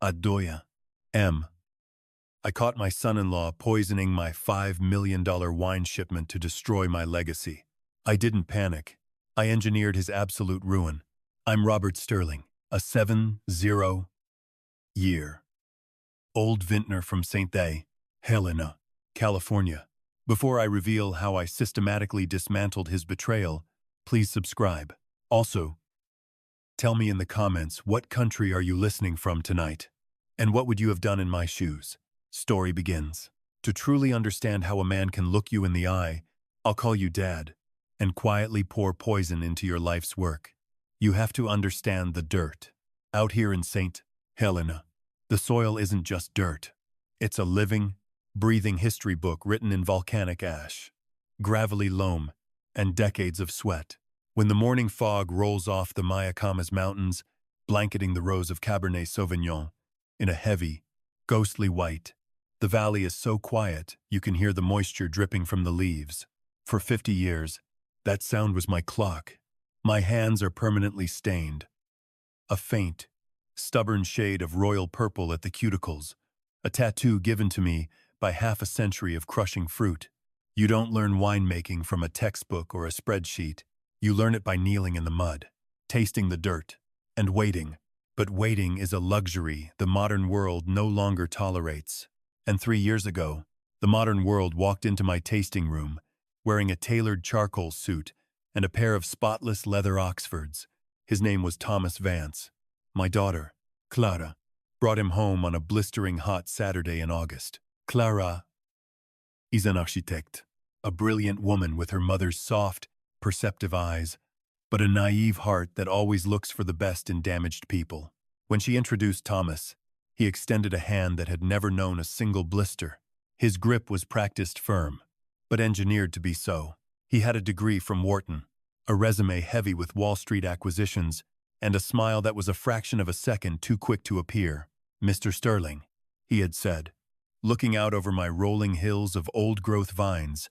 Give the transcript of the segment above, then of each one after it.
Adoya. M. I caught my son-in-law poisoning my $5 million wine shipment to destroy my legacy. I didn't panic. I engineered his absolute ruin. I'm Robert Sterling, a 70-year-old vintner from St. Helena, California. Before I reveal how I systematically dismantled his betrayal, please subscribe. Also, tell me in the comments what country are you listening from tonight, and what would you have done in my shoes? Story begins. To truly understand how a man can look you in the eye, I'll call you Dad, and quietly pour poison into your life's work. You have to understand the dirt. Out here in St. Helena, the soil isn't just dirt. It's a living, breathing history book written in volcanic ash, gravelly loam, and decades of sweat. When the morning fog rolls off the Mayacamas Mountains, blanketing the rows of Cabernet Sauvignon in a heavy, ghostly white, the valley is so quiet you can hear the moisture dripping from the leaves. For 50 years, that sound was my clock. My hands are permanently stained. A faint, stubborn shade of royal purple at the cuticles, a tattoo given to me by half a century of crushing fruit. You don't learn winemaking from a textbook or a spreadsheet. You learn it by kneeling in the mud, tasting the dirt, and waiting. But waiting is a luxury the modern world no longer tolerates. And 3 years ago, the modern world walked into my tasting room, wearing a tailored charcoal suit and a pair of spotless leather Oxfords. His name was Thomas Vance. My daughter, Clara, brought him home on a blistering hot Saturday in August. Clara is an architect, a brilliant woman with her mother's soft, perceptive eyes, but a naive heart that always looks for the best in damaged people. When she introduced Thomas, he extended a hand that had never known a single blister. His grip was practiced firm, but engineered to be so. He had a degree from Wharton, a resume heavy with Wall Street acquisitions, and a smile that was a fraction of a second too quick to appear. "Mr. Sterling," he had said, looking out over my rolling hills of old-growth vines,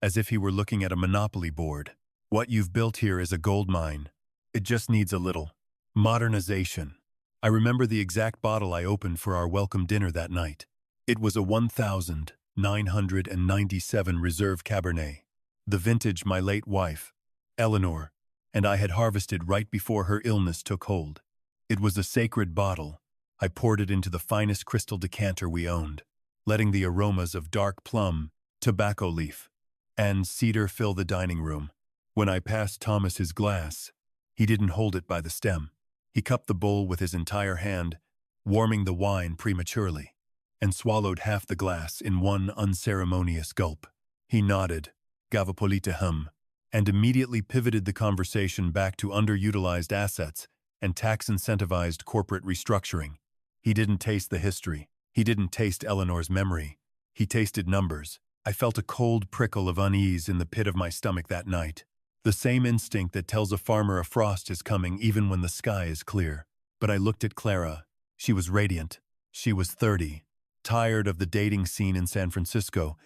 as if he were looking at a monopoly board. "What you've built here is a gold mine. It just needs a little modernization." I remember the exact bottle I opened for our welcome dinner that night. It was a 1997 Reserve Cabernet, the vintage my late wife, Eleanor, and I had harvested right before her illness took hold. It was a sacred bottle. I poured it into the finest crystal decanter we owned, letting the aromas of dark plum, tobacco leaf, and cedar fill the dining room. When I passed Thomas his glass, he didn't hold it by the stem. He cupped the bowl with his entire hand, warming the wine prematurely, and swallowed half the glass in one unceremonious gulp. He nodded, "Gavapolite hum," and immediately pivoted the conversation back to underutilized assets and tax-incentivized corporate restructuring. He didn't taste the history. He didn't taste Eleanor's memory. He tasted numbers. I felt a cold prickle of unease in the pit of my stomach that night. The same instinct that tells a farmer a frost is coming even when the sky is clear. But I looked at Clara. She was radiant. She was 30, tired of the dating scene in San Francisco,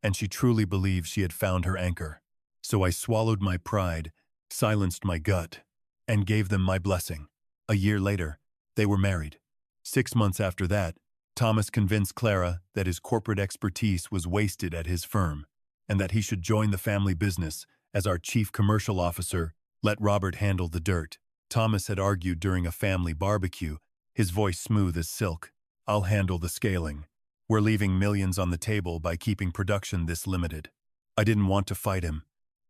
and she truly believed she had found her anchor. So I swallowed my pride, silenced my gut, and gave them my blessing. A year later, they were married. 6 months after that, Thomas convinced Clara that his corporate expertise was wasted at his firm, and that he should join the family business as our chief commercial officer. Let Robert handle the dirt. Thomas had argued during a family barbecue, his voice smooth as silk. "I'll handle the scaling. We're leaving millions on the table by keeping production this limited." I didn't want to fight him.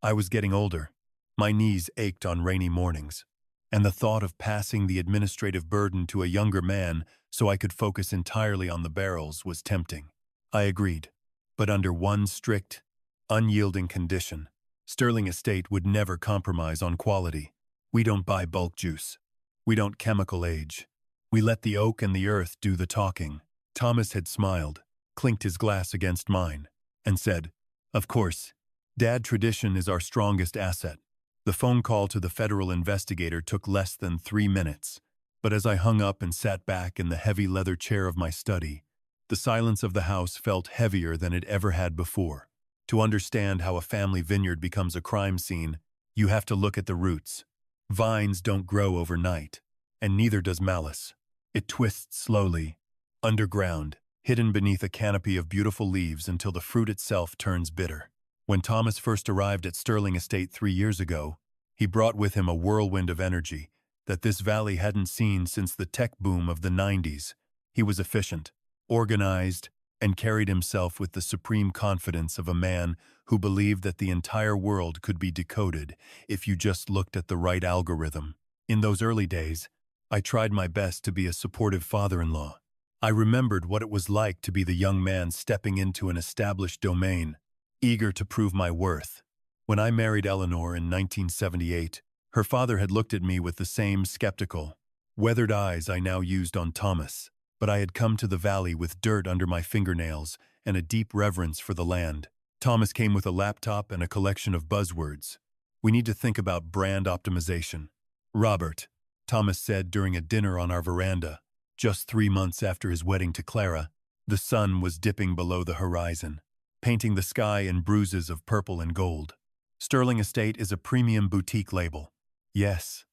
I was getting older. My knees ached on rainy mornings, and the thought of passing the administrative burden to a younger man so I could focus entirely on the barrels was tempting. I agreed, but under one strict, unyielding condition. Sterling Estate would never compromise on quality. We don't buy bulk juice. We don't chemical age. We let the oak and the earth do the talking. Thomas had smiled, clinked his glass against mine, and said, "Of course, Dad, tradition is our strongest asset." The phone call to the federal investigator took less than 3 minutes, but as I hung up and sat back in the heavy leather chair of my study, the silence of the house felt heavier than it ever had before. To understand how a family vineyard becomes a crime scene, you have to look at the roots. Vines don't grow overnight, and neither does malice. It twists slowly, underground, hidden beneath a canopy of beautiful leaves until the fruit itself turns bitter. When Thomas first arrived at Sterling Estate 3 years ago, he brought with him a whirlwind of energy that this valley hadn't seen since the tech boom of the 90s. He was efficient, organized, and carried himself with the supreme confidence of a man who believed that the entire world could be decoded if you just looked at the right algorithm. In those early days, I tried my best to be a supportive father-in-law. I remembered what it was like to be the young man stepping into an established domain, eager to prove my worth. When I married Eleanor in 1978, her father had looked at me with the same skeptical, weathered eyes I now used on Thomas, but I had come to the valley with dirt under my fingernails and a deep reverence for the land. Thomas came with a laptop and a collection of buzzwords. "We need to think about brand optimization." "Robert," Thomas said during a dinner on our veranda, just 3 months after his wedding to Clara, the sun was dipping below the horizon, painting the sky in bruises of purple and gold. "Sterling Estate is a premium boutique label." "Yes.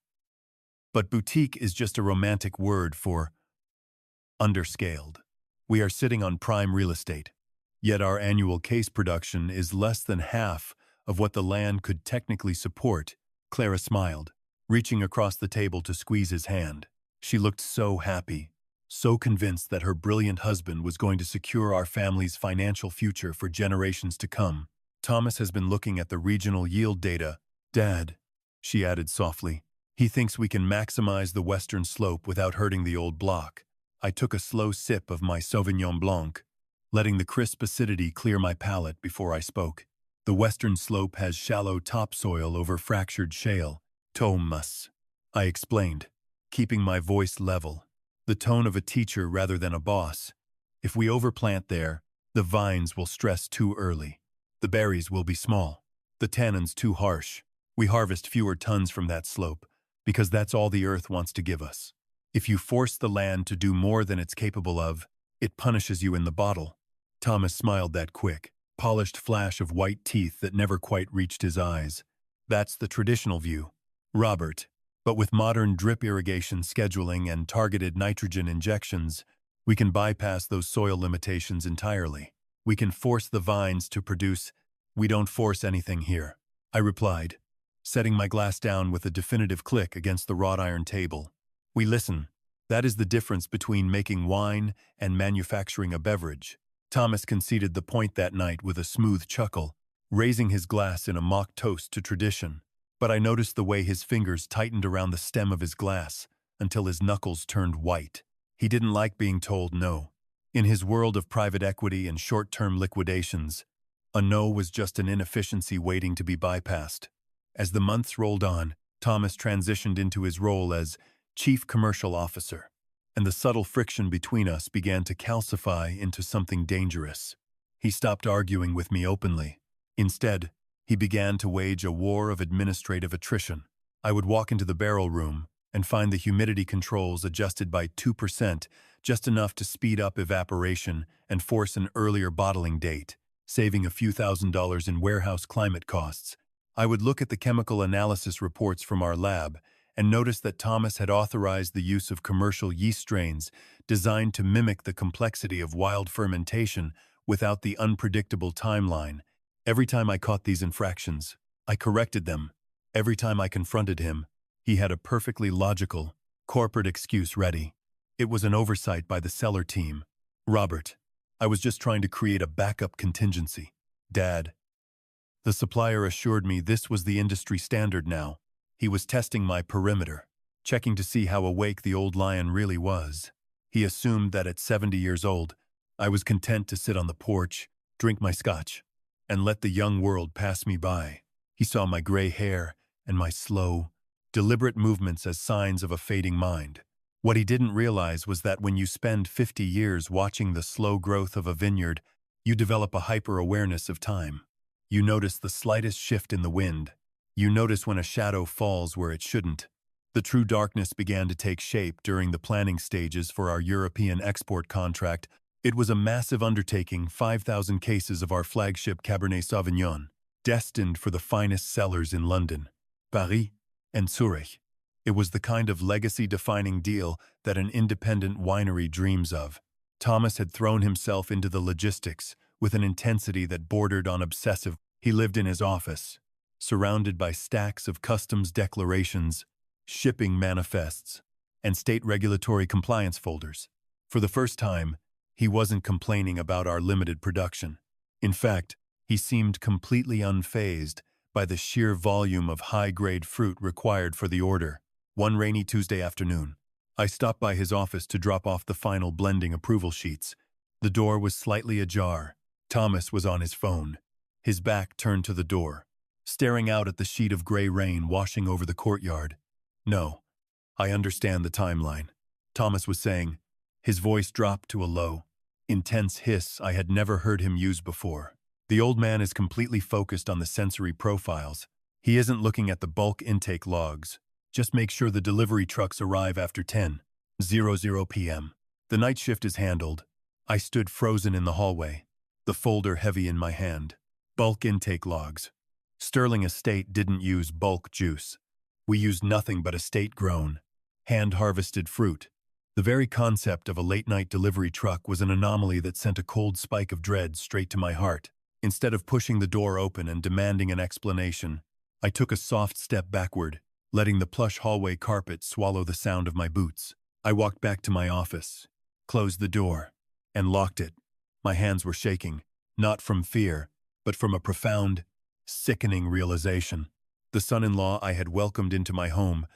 But boutique is just a romantic word for underscaled. We are sitting on prime real estate, yet our annual case production is less than half of what the land could technically support." Clara smiled, reaching across the table to squeeze his hand. She looked so happy, so convinced that her brilliant husband was going to secure our family's financial future for generations to come. "Thomas has been looking at the regional yield data, Dad," she added softly. "He thinks we can maximize the western slope without hurting the old block." I took a slow sip of my Sauvignon Blanc, letting the crisp acidity clear my palate before I spoke. "The western slope has shallow topsoil over fractured shale, Thomas," I explained, keeping my voice level, the tone of a teacher rather than a boss. "If we overplant there, the vines will stress too early. The berries will be small. The tannins too harsh. We harvest fewer tons from that slope, because that's all the earth wants to give us. If you force the land to do more than it's capable of, it punishes you in the bottle." Thomas smiled that quick, polished flash of white teeth that never quite reached his eyes. "That's the traditional view, Robert. But with modern drip irrigation scheduling and targeted nitrogen injections, we can bypass those soil limitations entirely. We can force the vines to produce." "We don't force anything here," I replied, setting my glass down with a definitive click against the wrought iron table. "We listen. That is the difference between making wine and manufacturing a beverage." Thomas conceded the point that night with a smooth chuckle, raising his glass in a mock toast to tradition. But I noticed the way his fingers tightened around the stem of his glass until his knuckles turned white. He didn't like being told no. In his world of private equity and short-term liquidations, a no was just an inefficiency waiting to be bypassed. As the months rolled on, Thomas transitioned into his role as Chief Commercial Officer, and the subtle friction between us began to calcify into something dangerous. He stopped arguing with me openly. Instead, he began to wage a war of administrative attrition. I would walk into the barrel room and find the humidity controls adjusted by 2%, just enough to speed up evaporation and force an earlier bottling date, saving a few $1,000s in warehouse climate costs. I would look at the chemical analysis reports from our lab and noticed that Thomas had authorized the use of commercial yeast strains designed to mimic the complexity of wild fermentation without the unpredictable timeline. Every time I caught these infractions, I corrected them. Every time I confronted him, he had a perfectly logical, corporate excuse ready. It was an oversight by the seller team. "Robert, I was just trying to create a backup contingency." "Dad." The supplier assured me this was the industry standard now. He was testing my perimeter, checking to see how awake the old lion really was. He assumed that at 70 years old, I was content to sit on the porch, drink my scotch, and let the young world pass me by. He saw my gray hair and my slow, deliberate movements as signs of a fading mind. What he didn't realize was that when you spend 50 years watching the slow growth of a vineyard, you develop a hyper-awareness of time. You notice the slightest shift in the wind. You notice when a shadow falls where it shouldn't. The true darkness began to take shape during the planning stages for our European export contract. It was a massive undertaking, 5,000 cases of our flagship Cabernet Sauvignon, destined for the finest cellars in London, Paris, and Zurich. It was the kind of legacy-defining deal that an independent winery dreams of. Thomas had thrown himself into the logistics with an intensity that bordered on obsessive. He lived in his office, surrounded by stacks of customs declarations, shipping manifests, and state regulatory compliance folders. For the first time, he wasn't complaining about our limited production. In fact, he seemed completely unfazed by the sheer volume of high-grade fruit required for the order. One rainy Tuesday afternoon, I stopped by his office to drop off the final blending approval sheets. The door was slightly ajar. Thomas was on his phone, his back turned to the door, staring out at the sheet of gray rain washing over the courtyard. "No, I understand the timeline," Thomas was saying. His voice dropped to a low, intense hiss I had never heard him use before. The old man is completely focused on the sensory profiles. He isn't looking at the bulk intake logs. Just make sure the delivery trucks arrive after 10:00 p.m. The night shift is handled. I stood frozen in the hallway, the folder heavy in my hand. Bulk intake logs. Sterling Estate didn't use bulk juice. We used nothing but estate-grown, hand-harvested fruit. The very concept of a late-night delivery truck was an anomaly that sent a cold spike of dread straight to my heart. Instead of pushing the door open and demanding an explanation, I took a soft step backward, letting the plush hallway carpet swallow the sound of my boots. I walked back to my office, closed the door, and locked it. My hands were shaking, not from fear, but from a profound, sickening realization. The son-in-law I had welcomed into my home,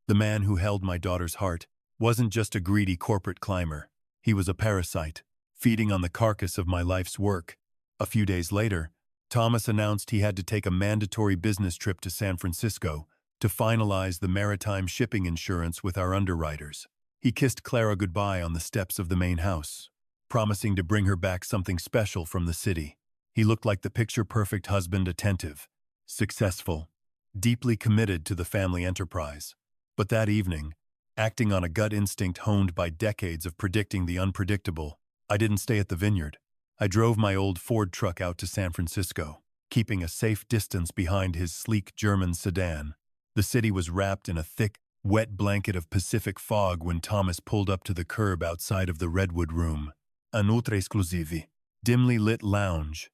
the man who held my daughter's heart, wasn't just a greedy corporate climber. He was a parasite, feeding on the carcass of my life's work. A few days later, Thomas announced he had to take a mandatory business trip to San Francisco to finalize the maritime shipping insurance with our underwriters. He kissed Clara goodbye on the steps of the main house, promising to bring her back something special from the city. He looked like the picture-perfect husband, attentive, successful, deeply committed to the family enterprise. But that evening, acting on a gut instinct honed by decades of predicting the unpredictable, I didn't stay at the vineyard. I drove my old Ford truck out to San Francisco, keeping a safe distance behind his sleek German sedan. The city was wrapped in a thick, wet blanket of Pacific fog when Thomas pulled up to the curb outside of the Redwood Room, an ultra-exclusive, dimly lit lounge,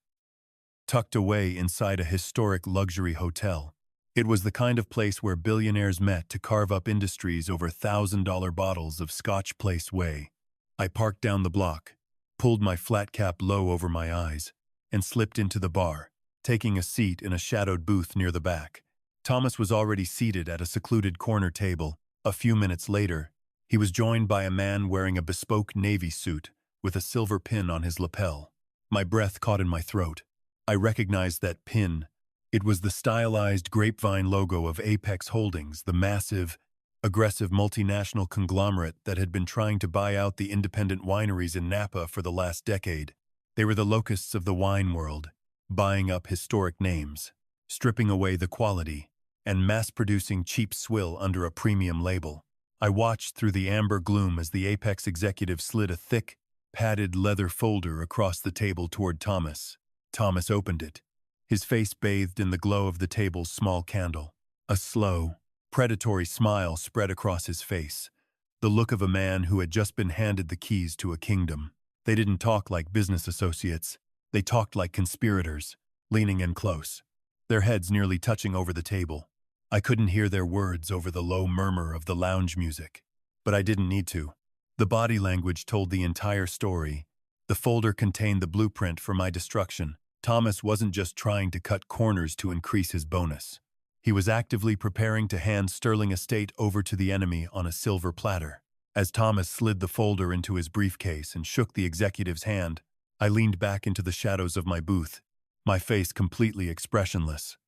tucked away inside a historic luxury hotel. It was the kind of place where billionaires met to carve up industries over $1,000 bottles of Scotch Place Way. I parked down the block, pulled my flat cap low over my eyes, and slipped into the bar, taking a seat in a shadowed booth near the back. Thomas was already seated at a secluded corner table. A few minutes later, he was joined by a man wearing a bespoke navy suit with a silver pin on his lapel. My breath caught in my throat. I recognized that pin. It was the stylized grapevine logo of Apex Holdings, the massive, aggressive multinational conglomerate that had been trying to buy out the independent wineries in Napa for the last decade. They were the locusts of the wine world, buying up historic names, stripping away the quality, and mass-producing cheap swill under a premium label. I watched through the amber gloom as the Apex executive slid a thick, padded leather folder across the table toward Thomas. Thomas opened it, his face bathed in the glow of the table's small candle. A slow, predatory smile spread across his face, the look of a man who had just been handed the keys to a kingdom. They didn't talk like business associates. They talked like conspirators, leaning in close, their heads nearly touching over the table. I couldn't hear their words over the low murmur of the lounge music, but I didn't need to. The body language told the entire story. The folder contained the blueprint for my destruction. Thomas wasn't just trying to cut corners to increase his bonus. He was actively preparing to hand Sterling Estate over to the enemy on a silver platter. As Thomas slid the folder into his briefcase and shook the executive's hand, I leaned back into the shadows of my booth, my face completely expressionless.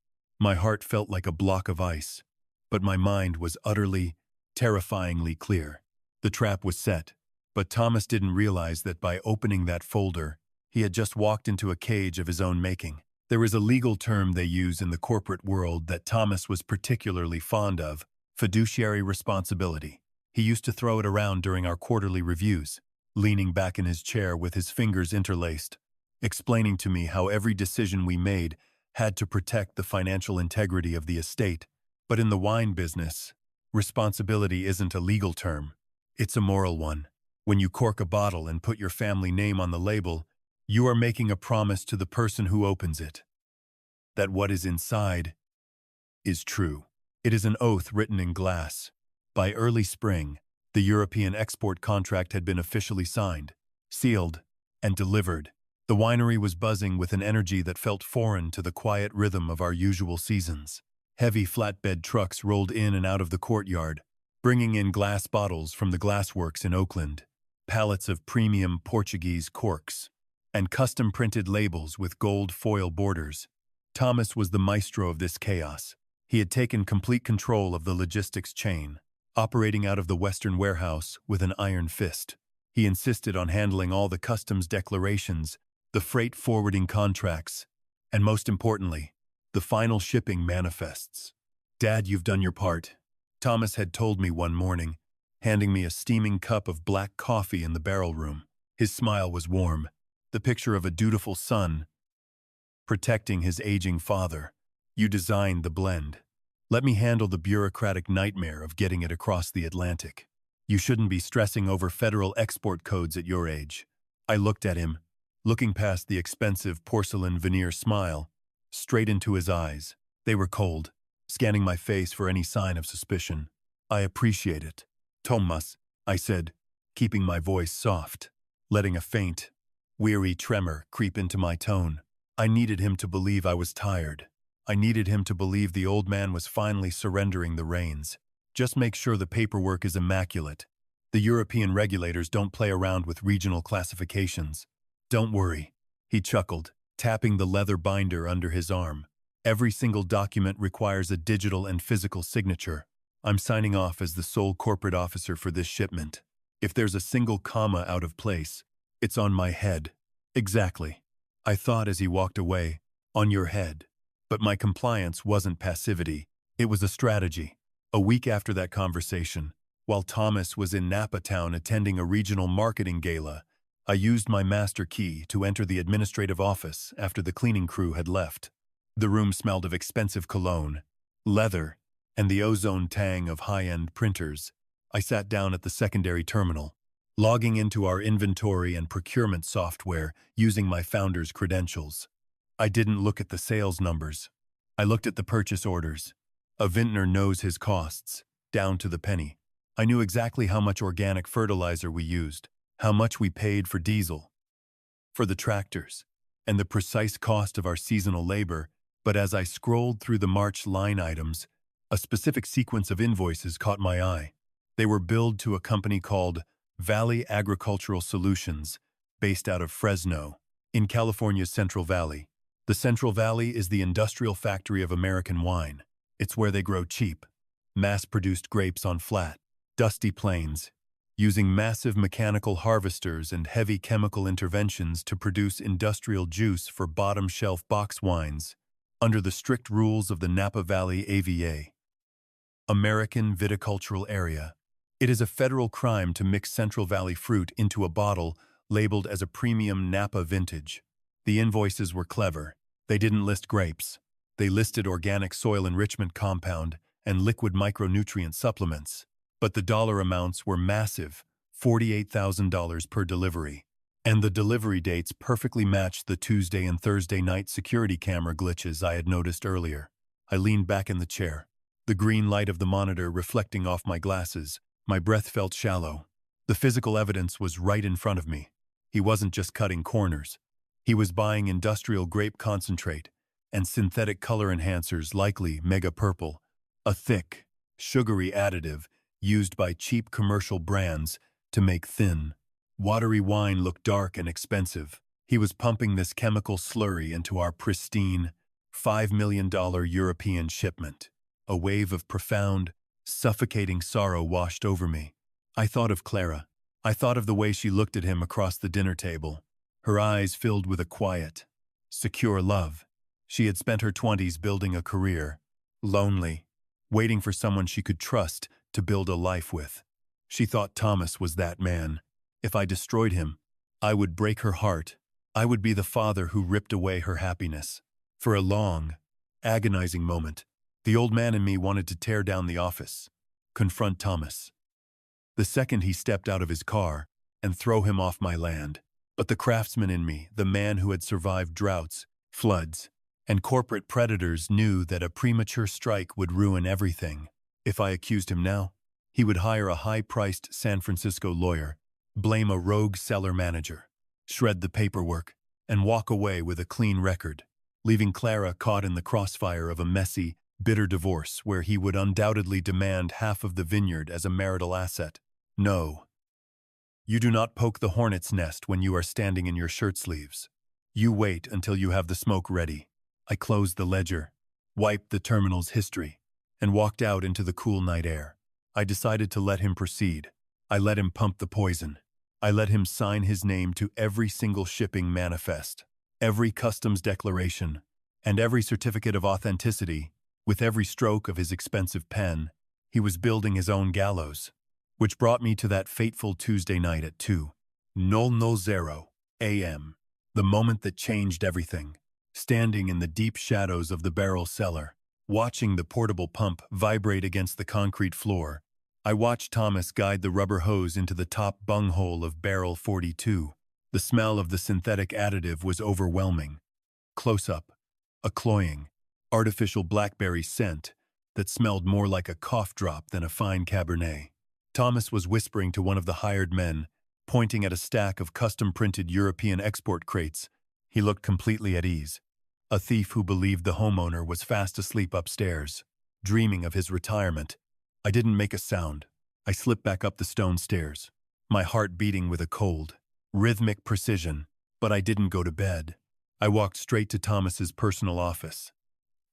My heart felt like a block of ice, but my mind was utterly, terrifyingly clear. The trap was set, but Thomas didn't realize that by opening that folder, he had just walked into a cage of his own making. There is a legal term they use in the corporate world that Thomas was particularly fond of: fiduciary responsibility. He used to throw it around during our quarterly reviews, leaning back in his chair with his fingers interlaced, explaining to me how every decision we made had to protect the financial integrity of the estate. But in the wine business, Responsibility isn't a legal term. It's a moral one. When you cork a bottle and put your family name on the label, you are making a promise to the person who opens it that what is inside is true. It is an oath written in glass. By early spring, the European export contract had been officially signed, sealed, and delivered. The winery was buzzing with an energy that felt foreign to the quiet rhythm of our usual seasons. Heavy flatbed trucks rolled in and out of the courtyard, bringing in glass bottles from the glassworks in Oakland, pallets of premium Portuguese corks, and custom-printed labels with gold foil borders. Thomas was the maestro of this chaos. He had taken complete control of the logistics chain, operating out of the Western warehouse with an iron fist. He insisted on handling all the customs declarations, the freight forwarding contracts, and most importantly, the final shipping manifests. "Dad, you've done your part," Thomas had told me one morning, handing me a steaming cup of black coffee in the barrel room. His smile was warm, the picture of a dutiful son protecting his aging father. "You designed the blend. Let me handle the bureaucratic nightmare of getting it across the Atlantic. You shouldn't be stressing over federal export codes at your age." I looked at him, looking past the expensive porcelain veneer smile, straight into his eyes. They were cold, scanning my face for any sign of suspicion. "I appreciate it, Thomas," I said, keeping my voice soft, letting a faint, weary tremor creep into my tone. I needed him to believe I was tired. I needed him to believe the old man was finally surrendering the reins. "Just make sure the paperwork is immaculate. The European regulators don't play around with regional classifications." "Don't worry," he chuckled, tapping the leather binder under his arm. "Every single document requires a digital and physical signature. I'm signing off as the sole corporate officer for this shipment. If there's a single comma out of place, it's on my head." "Exactly," I thought as he walked away, "on your head." But my compliance wasn't passivity. It was a strategy. A week after that conversation, while Thomas was in Napa Town attending a regional marketing gala, I used my master key to enter the administrative office after the cleaning crew had left. The room smelled of expensive cologne, leather, and the ozone tang of high-end printers. I sat down at the secondary terminal, logging into our inventory and procurement software using my founder's credentials. I didn't look at the sales numbers. I looked at the purchase orders. A vintner knows his costs, down to the penny. I knew exactly how much organic fertilizer we used, how much we paid for diesel, for the tractors, and the precise cost of our seasonal labor. But as I scrolled through the March line items, a specific sequence of invoices caught my eye. They were billed to a company called Valley Agricultural Solutions, based out of Fresno, in California's Central Valley. The Central Valley is the industrial factory of American wine. It's where they grow cheap, mass-produced grapes on flat, dusty plains, using massive mechanical harvesters and heavy chemical interventions to produce industrial juice for bottom-shelf box wines, under the strict rules of the Napa Valley AVA, American Viticultural Area. It is a federal crime to mix Central Valley fruit into a bottle labeled as a premium Napa vintage. The invoices were clever. They didn't list grapes. They listed organic soil enrichment compound and liquid micronutrient supplements. But the dollar amounts were massive, $48,000 per delivery. And the delivery dates perfectly matched the Tuesday and Thursday night security camera glitches I had noticed earlier. I leaned back in the chair, the green light of the monitor reflecting off my glasses. My breath felt shallow. The physical evidence was right in front of me. He wasn't just cutting corners. He was buying industrial grape concentrate and synthetic color enhancers, likely Mega Purple, a thick, sugary additive used by cheap commercial brands to make thin, watery wine look dark and expensive. He was pumping this chemical slurry into our pristine, $5 million European shipment. A wave of profound, suffocating sorrow washed over me. I thought of Clara. I thought of the way she looked at him across the dinner table, her eyes filled with a quiet, secure love. She had spent her 20s building a career, lonely, waiting for someone she could trust to build a life with. She thought Thomas was that man. If I destroyed him, I would break her heart. I would be the father who ripped away her happiness. For a long, agonizing moment, the old man in me wanted to tear down the office. confront Thomas. The second he stepped out of his car, and throw him off my land. But the craftsman in me, the man who had survived droughts, floods, and corporate predators, knew that a premature strike would ruin everything. If I accused him now, he would hire a high-priced San Francisco lawyer, blame a rogue cellar manager, shred the paperwork, and walk away with a clean record, leaving Clara caught in the crossfire of a messy, bitter divorce where he would undoubtedly demand half of the vineyard as a marital asset. No. You do not poke the hornet's nest when you are standing in your shirt sleeves. You wait until you have the smoke ready. I closed the ledger, wiped the terminal's history, and walked out into the cool night air. I decided to let him proceed. I let him pump the poison. I let him sign his name to every single shipping manifest, every customs declaration, and every certificate of authenticity. With every stroke of his expensive pen, he was building his own gallows. Which brought me to that fateful Tuesday night at 2:00 a.m., the moment that changed everything. Standing in the deep shadows of the barrel cellar, watching the portable pump vibrate against the concrete floor, I watched Thomas guide the rubber hose into the top bunghole of barrel 42. The smell of the synthetic additive was overwhelming. Close up, a cloying, artificial blackberry scent that smelled more like a cough drop than a fine Cabernet. Thomas was whispering to one of the hired men, pointing at a stack of custom-printed European export crates. He looked completely at ease. A thief who believed the homeowner was fast asleep upstairs, dreaming of his retirement. I didn't make a sound. I slipped back up the stone stairs, my heart beating with a cold, rhythmic precision, but I didn't go to bed. I walked straight to Thomas's personal office.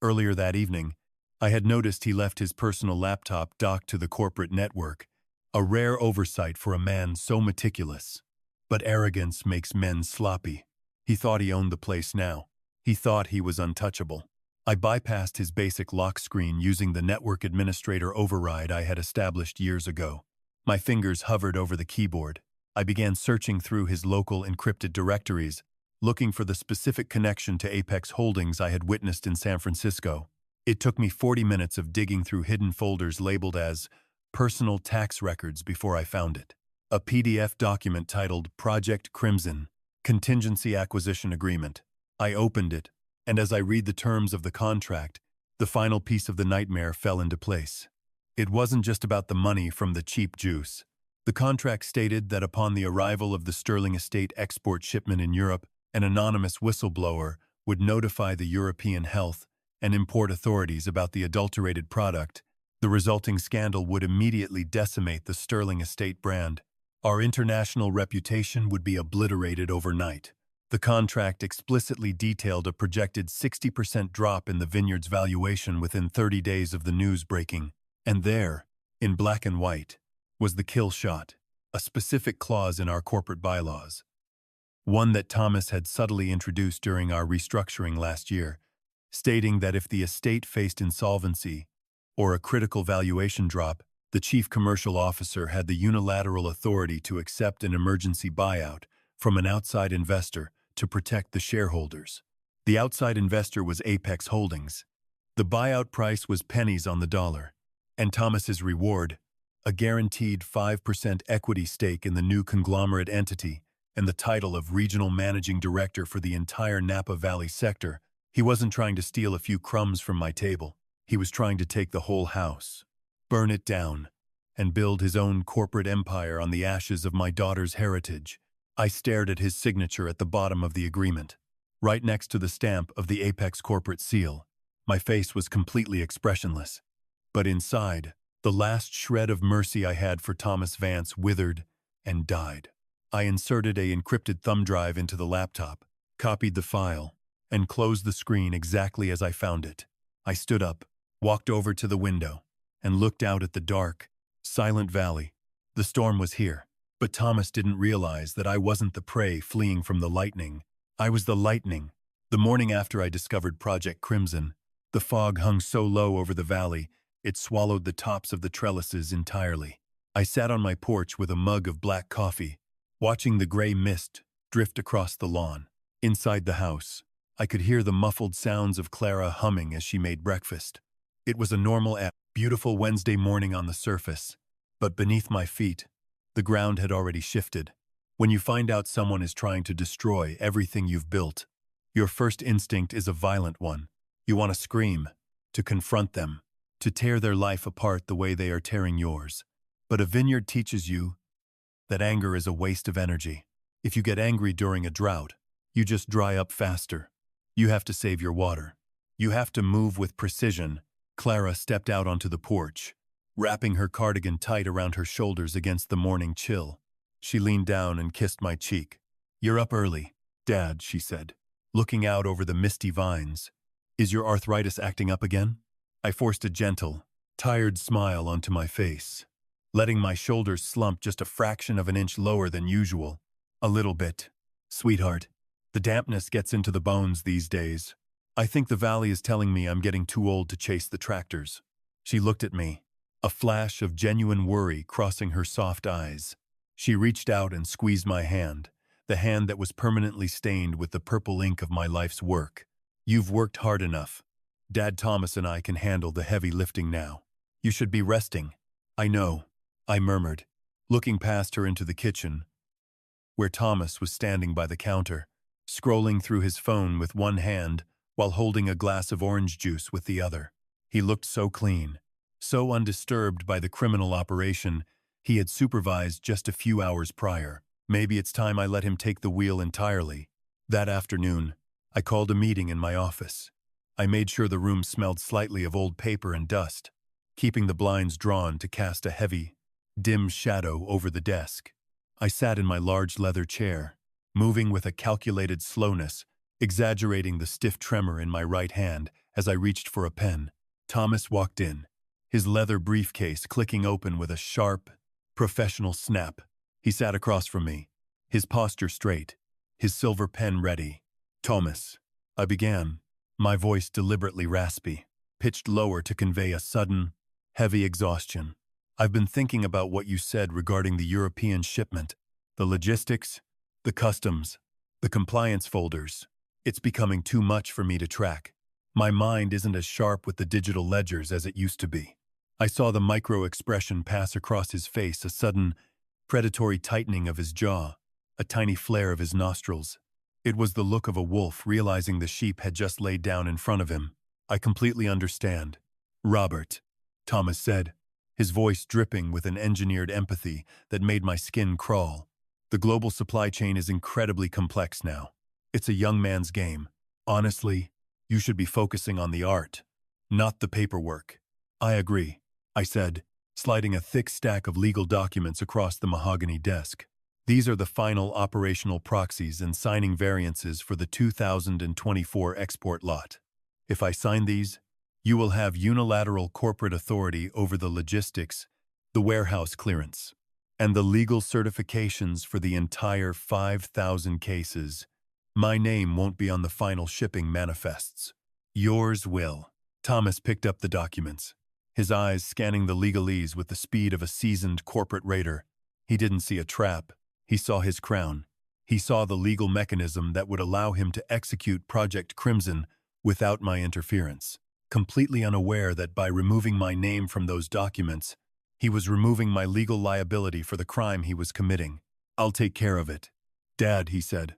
Earlier that evening, I had noticed he left his personal laptop docked to the corporate network, a rare oversight for a man so meticulous. But arrogance makes men sloppy. He thought he owned the place now. He thought he was untouchable. I bypassed his basic lock screen using the network administrator override I had established years ago. My fingers hovered over the keyboard. I began searching through his local encrypted directories, looking for the specific connection to Apex Holdings I had witnessed in San Francisco. It took me 40 minutes of digging through hidden folders labeled as personal tax records before I found it. A PDF document titled Project Crimson, Contingency Acquisition Agreement. I opened it, and as I read the terms of the contract, the final piece of the nightmare fell into place. It wasn't just about the money from the cheap juice. The contract stated that upon the arrival of the Sterling Estate export shipment in Europe, an anonymous whistleblower would notify the European health and import authorities about the adulterated product. The resulting scandal would immediately decimate the Sterling Estate brand. Our international reputation would be obliterated overnight. The contract explicitly detailed a projected 60% drop in the vineyard's valuation within 30 days of the news breaking. And there, in black and white, was the kill shot, a specific clause in our corporate bylaws. One that Thomas had subtly introduced during our restructuring last year, stating that if the estate faced insolvency or a critical valuation drop, the chief commercial officer had the unilateral authority to accept an emergency buyout from an outside investor to protect the shareholders. The outside investor was Apex Holdings. The buyout price was pennies on the dollar, and Thomas's reward, a guaranteed 5% equity stake in the new conglomerate entity and the title of regional managing director for the entire Napa Valley sector. He wasn't trying to steal a few crumbs from my table. He was trying to take the whole house, burn it down, and build his own corporate empire on the ashes of my daughter's heritage. I stared at his signature at the bottom of the agreement, right next to the stamp of the Apex corporate seal. My face was completely expressionless. But inside, the last shred of mercy I had for Thomas Vance withered and died. I inserted a encrypted thumb drive into the laptop, copied the file, and closed the screen exactly as I found it. I stood up, walked over to the window, and looked out at the dark, silent valley. The storm was here. But Thomas didn't realize that I wasn't the prey fleeing from the lightning. I was the lightning. The morning after I discovered Project Crimson, the fog hung so low over the valley, it swallowed the tops of the trellises entirely. I sat on my porch with a mug of black coffee, watching the gray mist drift across the lawn. Inside the house, I could hear the muffled sounds of Clara humming as she made breakfast. It was a normal Beautiful Wednesday morning on the surface, but beneath my feet, the ground had already shifted. When you find out someone is trying to destroy everything you've built, your first instinct is a violent one. You want to scream, to confront them, to tear their life apart the way they are tearing yours. But a vineyard teaches you that anger is a waste of energy. If you get angry during a drought, you just dry up faster. You have to save your water. You have to move with precision. Clara stepped out onto the porch, wrapping her cardigan tight around her shoulders against the morning chill. She leaned down and kissed my cheek. "You're up early, Dad," she said, looking out over the misty vines. "Is your arthritis acting up again?" I forced a gentle, tired smile onto my face, letting my shoulders slump just a fraction of an inch lower than usual. "A little bit, sweetheart. The dampness gets into the bones these days. I think the valley is telling me I'm getting too old to chase the tractors." She looked at me, a flash of genuine worry crossing her soft eyes. She reached out and squeezed my hand, the hand that was permanently stained with the purple ink of my life's work. "You've worked hard enough. Dad Thomas and I can handle the heavy lifting now. You should be resting." "I know," I murmured, looking past her into the kitchen, where Thomas was standing by the counter, scrolling through his phone with one hand while holding a glass of orange juice with the other. He looked so clean, so undisturbed by the criminal operation he had supervised just a few hours prior. Maybe it's time I let him take the wheel entirely. That afternoon, I called a meeting in my office. I made sure the room smelled slightly of old paper and dust, keeping the blinds drawn to cast a heavy, dim shadow over the desk. I sat in my large leather chair, moving with a calculated slowness, exaggerating the stiff tremor in my right hand as I reached for a pen. Thomas walked in, his leather briefcase clicking open with a sharp, professional snap. He sat across from me, his posture straight, his silver pen ready. "Thomas," I began, my voice deliberately raspy, pitched lower to convey a sudden, heavy exhaustion. "I've been thinking about what you said regarding the European shipment, the logistics, the customs, the compliance folders. It's becoming too much for me to track. My mind isn't as sharp with the digital ledgers as it used to be." I saw the micro-expression pass across his face, a sudden, predatory tightening of his jaw, a tiny flare of his nostrils. It was the look of a wolf realizing the sheep had just laid down in front of him. "I completely understand, Robert," Thomas said, his voice dripping with an engineered empathy that made my skin crawl. "The global supply chain is incredibly complex now. It's a young man's game. Honestly, you should be focusing on the art, not the paperwork." "I agree," I said, sliding a thick stack of legal documents across the mahogany desk. "These are the final operational proxies and signing variances for the 2024 export lot. If I sign these, you will have unilateral corporate authority over the logistics, the warehouse clearance, and the legal certifications for the entire 5,000 cases. My name won't be on the final shipping manifests. Yours will." Thomas picked up the documents, his eyes scanning the legalese with the speed of a seasoned corporate raider. He didn't see a trap. He saw his crown. He saw the legal mechanism that would allow him to execute Project Crimson without my interference, completely unaware that by removing my name from those documents, he was removing my legal liability for the crime he was committing. "I'll take care of it, Dad," he said,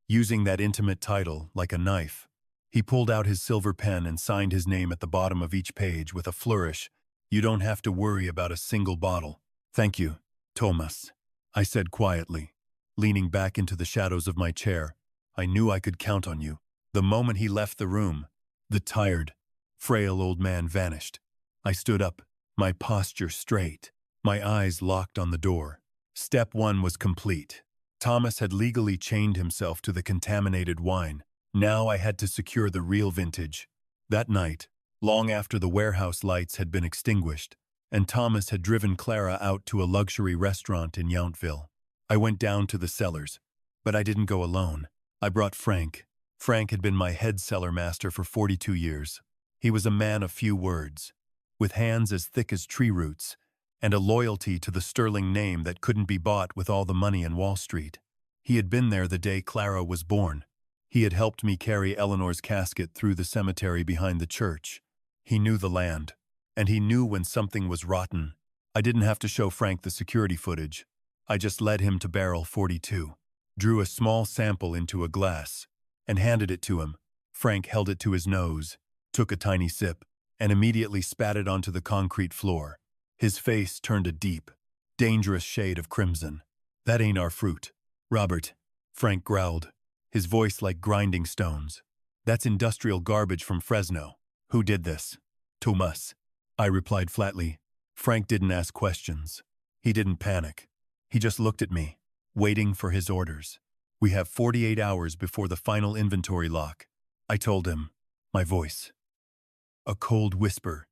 using that intimate title like a knife. He pulled out his silver pen and signed his name at the bottom of each page with a flourish. "You don't have to worry about a single bottle." "Thank you, Thomas," I said quietly, leaning back into the shadows of my chair. "I knew I could count on you." The moment he left the room, the tired, frail old man vanished. I stood up, my posture straight, my eyes locked on the door. Step one was complete. Thomas had legally chained himself to the contaminated wine. Now I had to secure the real vintage. That night, long after the warehouse lights had been extinguished, and Thomas had driven Clara out to a luxury restaurant in Yountville, I went down to the cellars. But I didn't go alone. I brought Frank. Frank had been my head cellar master for 42 years. He was a man of few words, with hands as thick as tree roots, and a loyalty to the sterling name that couldn't be bought with all the money in Wall Street. He had been there the day Clara was born. He had helped me carry Eleanor's casket through the cemetery behind the church. He knew the land, And he knew when something was rotten. I didn't have to show Frank the security footage. I just led him to barrel 42, drew a small sample into a glass, and handed it to him. Frank held it to his nose, took a tiny sip, and immediately spat it onto the concrete floor. His face turned a deep, dangerous shade of crimson. "That ain't our fruit, Robert," Frank growled, his voice like grinding stones. "That's industrial garbage from Fresno. Who did this?" "Tomas," I replied flatly. Frank didn't ask questions. He didn't panic. He just looked at me, waiting for his orders. "We have 48 hours before the final inventory lock," I told him, my voice a cold whisper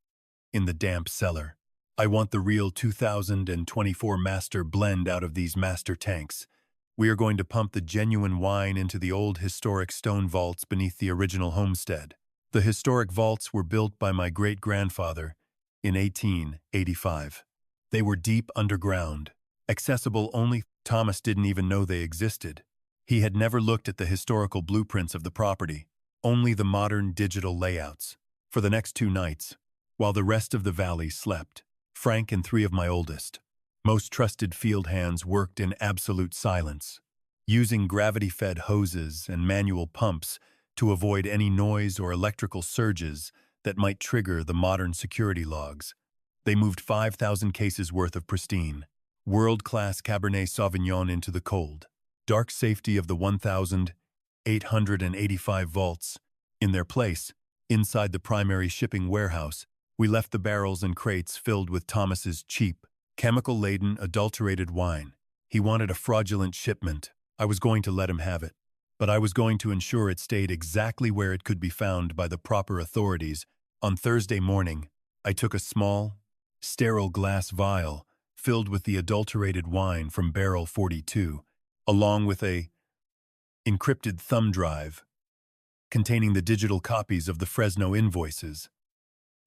in the damp cellar. "I want the real 2024 master blend out of these master tanks. We are going to pump the genuine wine into the old historic stone vaults beneath the original homestead. The historic vaults were built by my great-grandfather in 1885. They were deep underground, accessible only. Thomas didn't even know they existed. He had never looked at the historical blueprints of the property, only the modern digital layouts. For the next 2 nights, while the rest of the valley slept, Frank and 3 of my oldest, most trusted field hands worked in absolute silence, using gravity-fed hoses and manual pumps to avoid any noise or electrical surges that might trigger the modern security logs. They moved 5,000 cases worth of pristine, world-class Cabernet Sauvignon into the cold, dark safety of the 1,885 vaults. In their place, inside the primary shipping warehouse, we left the barrels and crates filled with Thomas's cheap, chemical-laden, adulterated wine. He wanted a fraudulent shipment. I was going to let him have it, but I was going to ensure it stayed exactly where it could be found by the proper authorities. On Thursday morning, I took a small, sterile glass vial filled with the adulterated wine from barrel 42, along with a encrypted thumb drive containing the digital copies of the Fresno invoices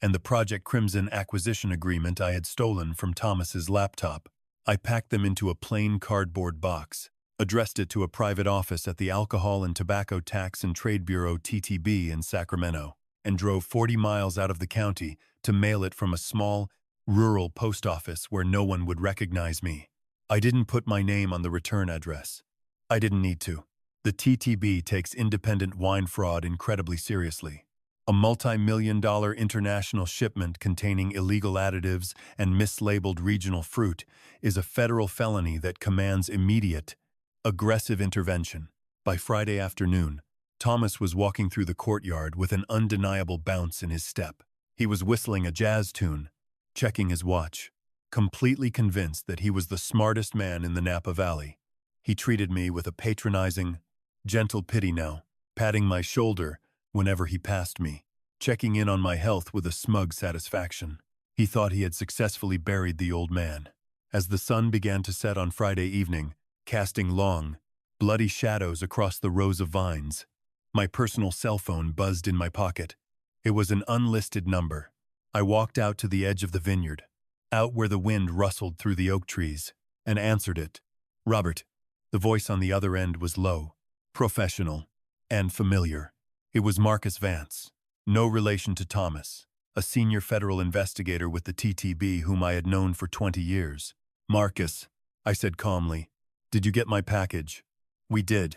and the Project Crimson acquisition agreement I had stolen from Thomas's laptop. I packed them into a plain cardboard box, addressed it to a private office at the Alcohol and Tobacco Tax and Trade Bureau (TTB) in Sacramento, and drove 40 miles out of the county to mail it from a small, rural post office where no one would recognize me. I didn't put my name on the return address. I didn't need to. The TTB takes independent wine fraud incredibly seriously. A multi-million-dollar international shipment containing illegal additives and mislabeled regional fruit is a federal felony that commands immediate, aggressive intervention. By Friday afternoon, Thomas was walking through the courtyard with an undeniable bounce in his step. He was whistling a jazz tune, checking his watch, completely convinced that he was the smartest man in the Napa Valley. He treated me with a patronizing, gentle pity now, patting my shoulder whenever he passed me, checking in on my health with a smug satisfaction. He thought he had successfully buried the old man. As the sun began to set on Friday evening, casting long, bloody shadows across the rows of vines, my personal cell phone buzzed in my pocket. It was an unlisted number. I walked out to the edge of the vineyard, out where the wind rustled through the oak trees, and answered it. "Robert." The voice on the other end was low, professional, and familiar. It was Marcus Vance, no relation to Thomas, a senior federal investigator with the TTB whom I had known for 20 years. "Marcus," I said calmly, "did you get my package?" "We did,"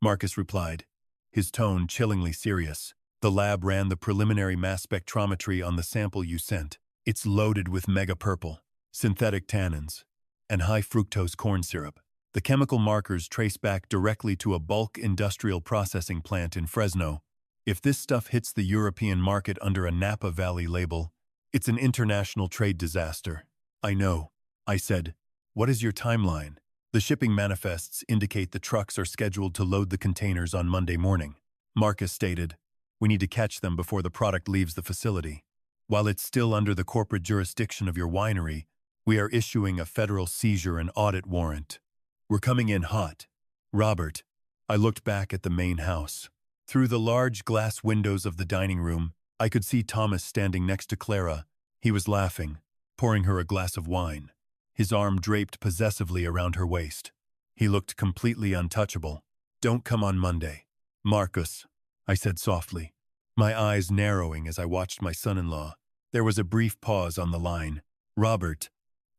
Marcus replied, his tone chillingly serious. "The lab ran the preliminary mass spectrometry on the sample you sent. It's loaded with mega-purple, synthetic tannins, and high-fructose corn syrup. The chemical markers trace back directly to a bulk industrial processing plant in Fresno. If this stuff hits the European market under a Napa Valley label, it's an international trade disaster." "I know," I said. "What is your timeline?" "The shipping manifests indicate the trucks are scheduled to load the containers on Monday morning," Marcus stated. "We need to catch them before the product leaves the facility. While it's still under the corporate jurisdiction of your winery, we are issuing a federal seizure and audit warrant. We're coming in hot." "Robert," I looked back at the main house. Through the large glass windows of the dining room, I could see Thomas standing next to Clara. He was laughing, pouring her a glass of wine, his arm draped possessively around her waist. He looked completely untouchable. "Don't come on Monday, Marcus," I said softly, my eyes narrowing as I watched my son-in-law, There was a brief pause on the line. Robert,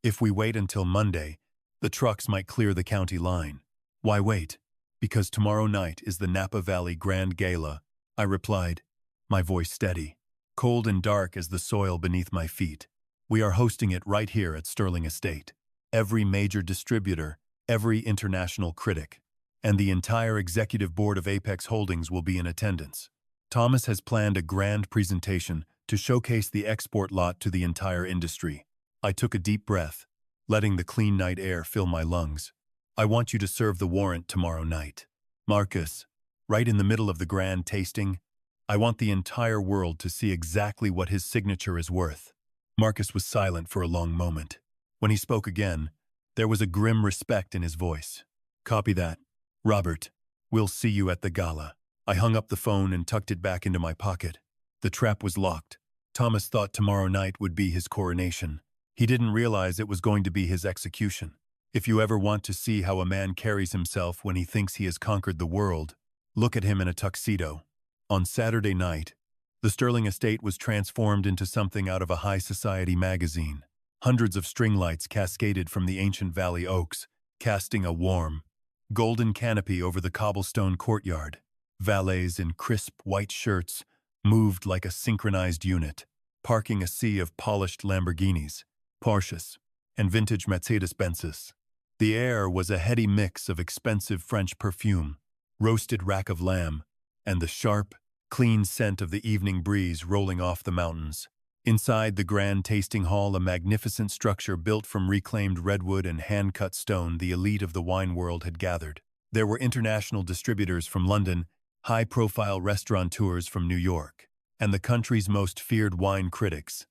if we wait until Monday, the trucks might clear the county line. Why wait? Because tomorrow night is the Napa Valley Grand Gala, I replied, my voice steady, cold and dark as the soil beneath my feet. We are hosting it right here at Sterling Estate. Every major distributor, every international critic, and the entire executive board of Apex Holdings will be in attendance. Thomas has planned a grand presentation to showcase the export lot to the entire industry. I took a deep breath, letting the clean night air fill my lungs. I want you to serve the warrant tomorrow night. Marcus, right in the middle of the grand tasting, I want the entire world to see exactly what his signature is worth. Marcus was silent for a long moment. When he spoke again, there was a grim respect in his voice. Copy that. Robert, we'll see you at the gala. I hung up the phone and tucked it back into my pocket. The trap was locked. Thomas thought tomorrow night would be his coronation. He didn't realize it was going to be his execution. If you ever want to see how a man carries himself when he thinks he has conquered the world, look at him in a tuxedo. On Saturday night, the Sterling Estate was transformed into something out of a high society magazine. Hundreds of string lights cascaded from the ancient valley oaks, casting a warm, golden canopy over the cobblestone courtyard. Valets in crisp white shirts moved like a synchronized unit, parking a sea of polished Lamborghinis, Porsches, and vintage Mercedes-Benzes. The air was a heady mix of expensive French perfume, roasted rack of lamb, and the sharp, clean scent of the evening breeze rolling off the mountains. Inside the grand tasting hall, a magnificent structure built from reclaimed redwood and hand-cut stone, the elite of the wine world had gathered. There were international distributors from London, high-profile restaurateurs from New York, and the country's most feared wine critics,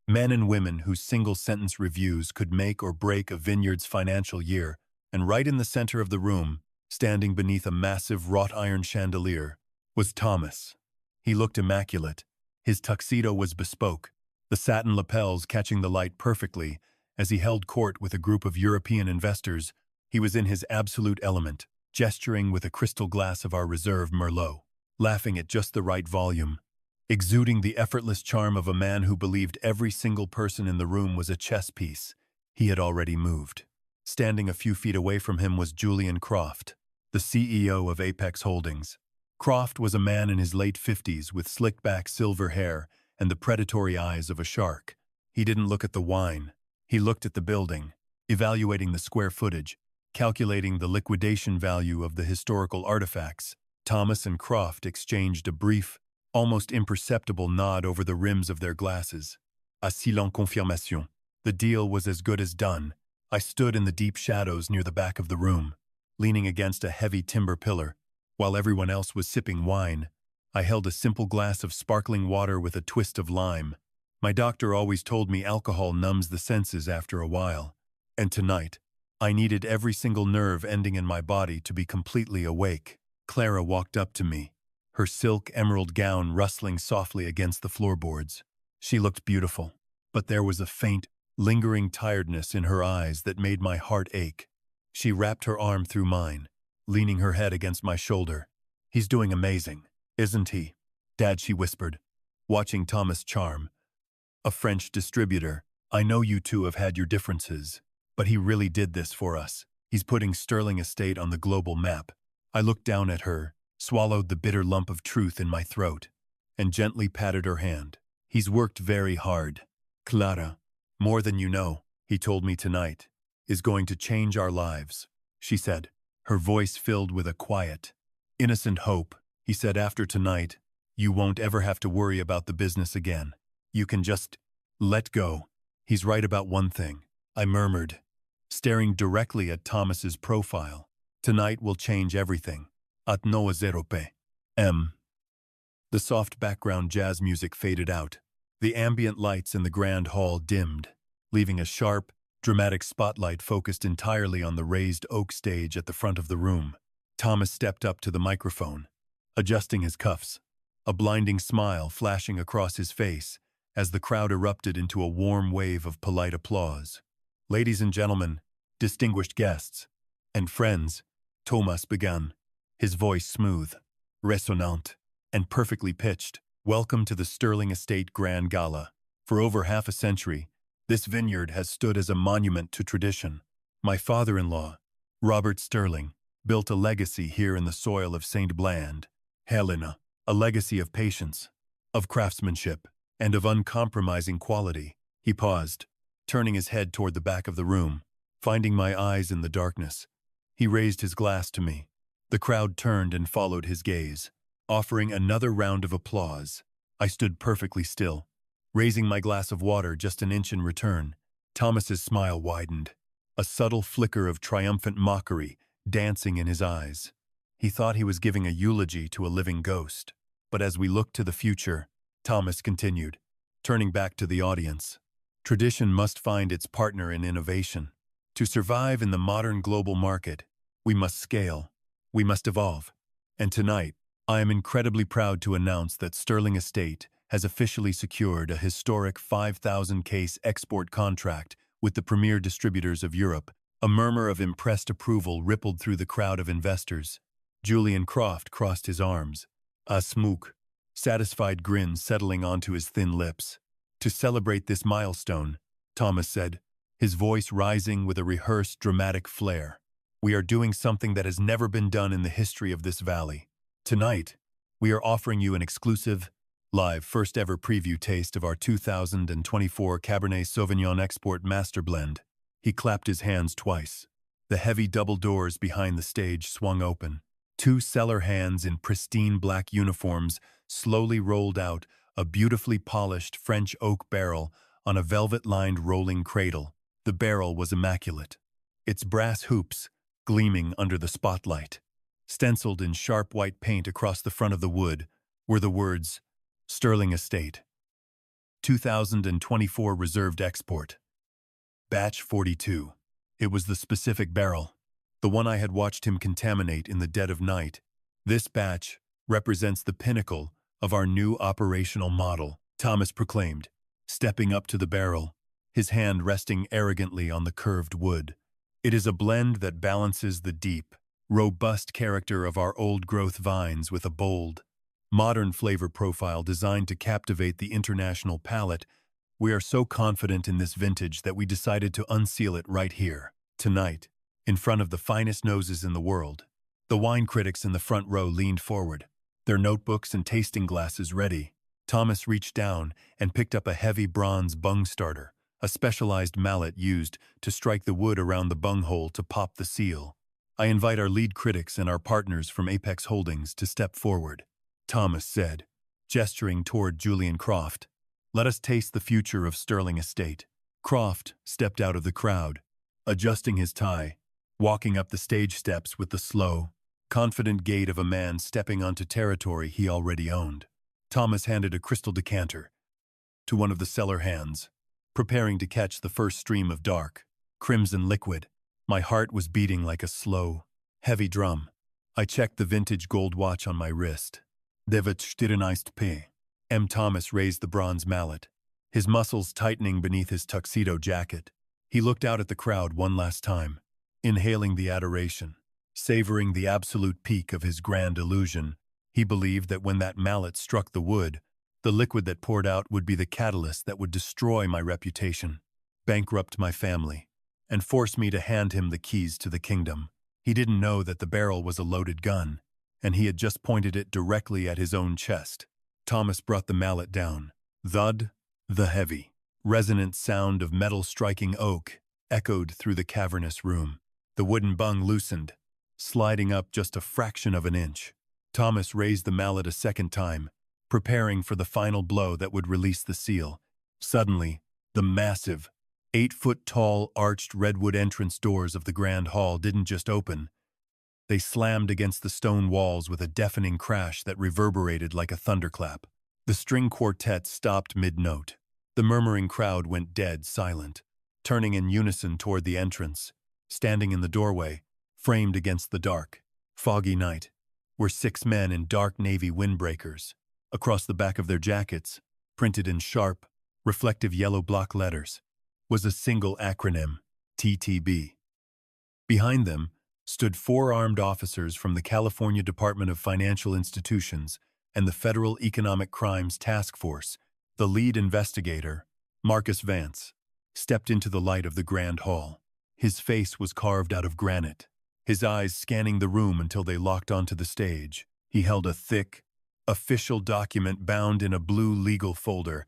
men and women whose single-sentence reviews could make or break a vineyard's financial year. And right in the center of the room, standing beneath a massive wrought-iron chandelier, was Thomas. He looked immaculate. His tuxedo was bespoke, the satin lapels catching the light perfectly. As he held court with a group of European investors, he was in his absolute element, gesturing with a crystal glass of our reserve Merlot, laughing at just the right volume, exuding the effortless charm of a man who believed every single person in the room was a chess piece. He had already moved. Standing a few feet away from him was Julian Croft, the CEO of Apex Holdings. Croft was a man in his late 50s with slick-back silver hair and the predatory eyes of a shark. He didn't look at the wine. He looked at the building, evaluating the square footage, calculating the liquidation value of the historical artifacts. Thomas and Croft exchanged a brief, almost imperceptible nod over the rims of their glasses. A silence confirmation. The deal was as good as done. I stood in the deep shadows near the back of the room, leaning against a heavy timber pillar. While everyone else was sipping wine, I held a simple glass of sparkling water with a twist of lime. My doctor always told me alcohol numbs the senses after a while, and tonight, I needed every single nerve ending in my body to be completely awake. Clara walked up to me, her silk emerald gown rustling softly against the floorboards. She looked beautiful, but there was a faint, lingering tiredness in her eyes that made my heart ache. She wrapped her arm through mine, leaning her head against my shoulder. He's doing amazing, isn't he? Dad, she whispered, watching Thomas charm. A French distributor. I know you two have had your differences, but he really did this for us. He's putting Sterling Estate on the global map. I looked down at her, swallowed the bitter lump of truth in my throat, and gently patted her hand. He's worked very hard. Clara, more than you know, he told me tonight, is going to change our lives, she said, her voice filled with a quiet, innocent hope. He said, after tonight, you won't ever have to worry about the business again. You can just let go. He's right about one thing, I murmured, staring directly at Thomas's profile. Tonight will change everything. At no zerope. The soft background jazz music faded out. The ambient lights in the grand hall dimmed, leaving a sharp, dramatic spotlight focused entirely on the raised oak stage at the front of the room. Thomas stepped up to the microphone, adjusting his cuffs, a blinding smile flashing across his face as the crowd erupted into a warm wave of polite applause. Ladies and gentlemen, distinguished guests, and friends, Thomas began, his voice smooth, resonant, and perfectly pitched. Welcome to the Sterling Estate Grand Gala. For over half a century, this vineyard has stood as a monument to tradition. My father-in-law, Robert Sterling, built a legacy here in the soil of St. Bland, Helena, a legacy of patience, of craftsmanship, and of uncompromising quality. He paused, turning his head toward the back of the room. Finding my eyes in the darkness, he raised his glass to me. The crowd turned and followed his gaze, offering another round of applause. I stood perfectly still, raising my glass of water just an inch in return. Thomas's smile widened, a subtle flicker of triumphant mockery dancing in his eyes. He thought he was giving a eulogy to a living ghost. But as we looked to the future, Thomas continued, turning back to the audience. Tradition must find its partner in innovation. To survive in the modern global market, we must scale, we must evolve. And tonight, I am incredibly proud to announce that Sterling Estate has officially secured a historic 5,000-case export contract with the premier distributors of Europe. A murmur of impressed approval rippled through the crowd of investors. Julian Croft crossed his arms, a smook, satisfied grin settling onto his thin lips. To celebrate this milestone, Thomas said, his voice rising with a rehearsed dramatic flair, we are doing something that has never been done in the history of this valley. Tonight, we are offering you an exclusive, live first-ever preview taste of our 2024 Cabernet Sauvignon Export Master Blend. He clapped his hands twice. The heavy double doors behind the stage swung open. Two cellar hands in pristine black uniforms slowly rolled out a beautifully polished French oak barrel on a velvet-lined rolling cradle. The barrel was immaculate, its brass hoops gleaming under the spotlight. Stenciled in sharp white paint across the front of the wood were the words, Sterling Estate, 2024 Reserved Export. Batch 42. It was the specific barrel, the one I had watched him contaminate in the dead of night. This batch represents the pinnacle of our new operational model, Thomas proclaimed, stepping up to the barrel, his hand resting arrogantly on the curved wood. It is a blend that balances the deep, robust character of our old-growth vines with a bold, modern flavor profile designed to captivate the international palate. We are so confident in this vintage that we decided to unseal it right here, tonight, in front of the finest noses in the world. The wine critics in the front row leaned forward, their notebooks and tasting glasses ready. Thomas reached down and picked up a heavy bronze bung starter, a specialized mallet used to strike the wood around the bunghole to pop the seal. I invite our lead critics and our partners from Apex Holdings to step forward, Thomas said, gesturing toward Julian Croft. Let us taste the future of Sterling Estate. Croft stepped out of the crowd, adjusting his tie, walking up the stage steps with the slow, confident gait of a man stepping onto territory he already owned. Thomas handed a crystal decanter to one of the cellar hands, preparing to catch the first stream of dark, crimson liquid. My heart was beating like a slow, heavy drum. I checked the vintage gold watch on my wrist. 9:14 p.m. Thomas raised the bronze mallet, his muscles tightening beneath his tuxedo jacket. He looked out at the crowd one last time, inhaling the adoration, savoring the absolute peak of his grand illusion. He believed that when that mallet struck the wood, the liquid that poured out would be the catalyst that would destroy my reputation, bankrupt my family, and force me to hand him the keys to the kingdom. He didn't know that the barrel was a loaded gun, and he had just pointed it directly at his own chest. Thomas brought the mallet down. Thud, the heavy, resonant sound of metal striking oak echoed through the cavernous room. The wooden bung loosened, sliding up just a fraction of an inch. Thomas raised the mallet a second time, preparing for the final blow that would release the seal. Suddenly, the massive, 8-foot-tall arched redwood entrance doors of the grand hall didn't just open. They slammed against the stone walls with a deafening crash that reverberated like a thunderclap. The string quartet stopped mid-note. The murmuring crowd went dead silent, turning in unison toward the entrance. Standing in the doorway, framed against the dark, foggy night, were 6 men in dark navy windbreakers. Across the back of their jackets, printed in sharp, reflective yellow block letters, was a single acronym, TTB. Behind them stood 4 armed officers from the California Department of Financial Institutions and the Federal Economic Crimes Task Force. The lead investigator, Marcus Vance stepped into the light of the grand hall. His face was carved out of granite, his eyes scanning the room until they locked onto the stage. He held a thick, official document bound in a blue legal folder.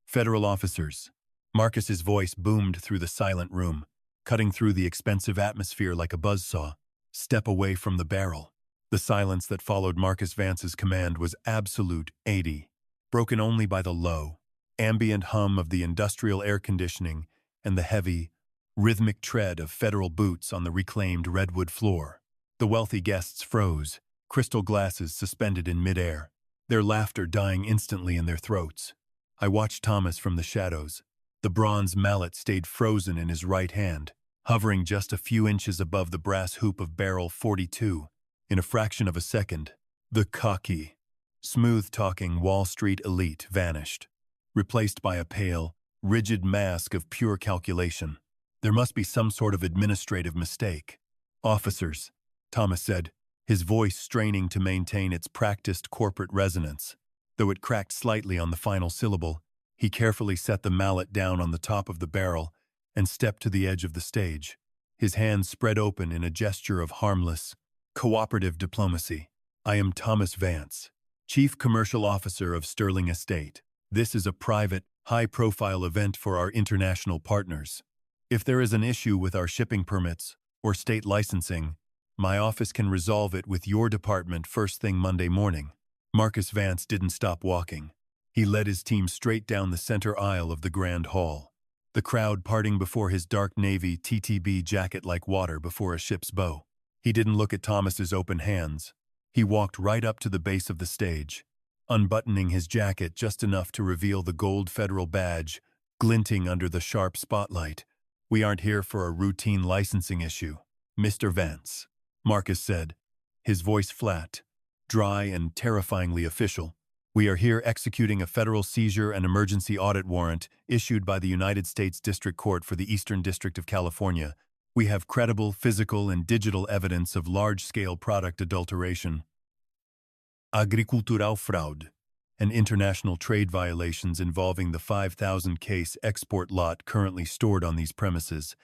Federal officers. Marcus's voice boomed through the silent room, cutting through the expensive atmosphere like a buzzsaw. Step away from the barrel. The silence that followed Marcus Vance's command was absolute 80, broken only by the low, ambient hum of the industrial air conditioning and the heavy, rhythmic tread of federal boots on the reclaimed redwood floor. The wealthy guests froze, crystal glasses suspended in midair, their laughter dying instantly in their throats. I watched Thomas from the shadows. The bronze mallet stayed frozen in his right hand, hovering just a few inches above the brass hoop of barrel 42. In a fraction of a second, the cocky, smooth-talking Wall Street elite vanished, replaced by a pale, rigid mask of pure calculation. There must be some sort of administrative mistake. Officers, Thomas said, his voice straining to maintain its practiced corporate resonance. Though it cracked slightly on the final syllable, he carefully set the mallet down on the top of the barrel and stepped to the edge of the stage, his hands spread open in a gesture of harmless, cooperative diplomacy. I am Thomas Vance, Chief Commercial Officer of Sterling Estate. This is a private, high-profile event for our international partners. If there is an issue with our shipping permits or state licensing, my office can resolve it with your department first thing Monday morning. Marcus Vance didn't stop walking. He led his team straight down the center aisle of the grand hall, the crowd parting before his dark navy TTB jacket like water before a ship's bow. He didn't look at Thomas's open hands. He walked right up to the base of the stage, unbuttoning his jacket just enough to reveal the gold federal badge glinting under the sharp spotlight. We aren't here for a routine licensing issue, Mr. Vance, Marcus said, his voice flat, dry and terrifyingly official. We are here executing a federal seizure and emergency audit warrant issued by the United States District Court for the Eastern District of California. We have credible physical and digital evidence of large-scale product adulteration, agricultural fraud, and international trade violations involving the 5,000-case export lot currently stored on these premises.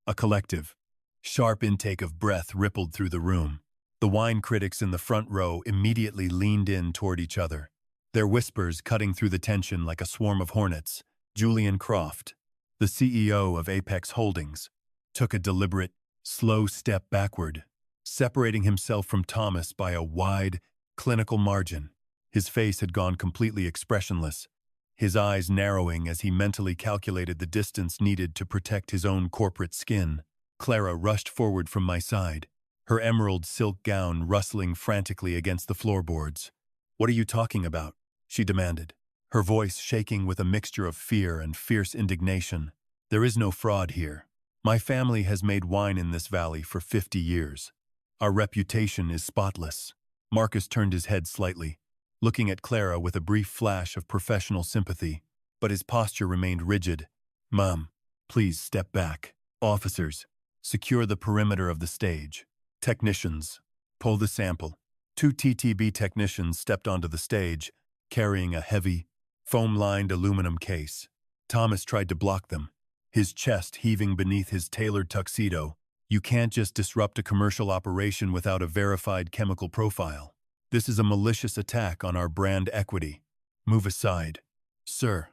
A collective, sharp intake of breath rippled through the room. The wine critics in the front row immediately leaned in toward each other, their whispers cutting through the tension like a swarm of hornets. Julian Croft, the CEO of Apex Holdings, took a deliberate, slow step backward, separating himself from Thomas by a wide, clinical margin. His face had gone completely expressionless, his eyes narrowing as he mentally calculated the distance needed to protect his own corporate skin. Clara rushed forward from my side, her emerald silk gown rustling frantically against the floorboards. "What are you talking about?" she demanded, her voice shaking with a mixture of fear and fierce indignation. "There is no fraud here. My family has made wine in this valley for 50 years. Our reputation is spotless." Marcus turned his head slightly, looking at Clara with a brief flash of professional sympathy, but his posture remained rigid. "Mom, please step back. Officers, secure the perimeter of the stage. Technicians, pull the sample." 2 TTB technicians stepped onto the stage, carrying a heavy, foam-lined aluminum case. Thomas tried to block them, his chest heaving beneath his tailored tuxedo. "You can't just disrupt a commercial operation without a verified chemical profile. This is a malicious attack on our brand equity. Move aside." "Sir,"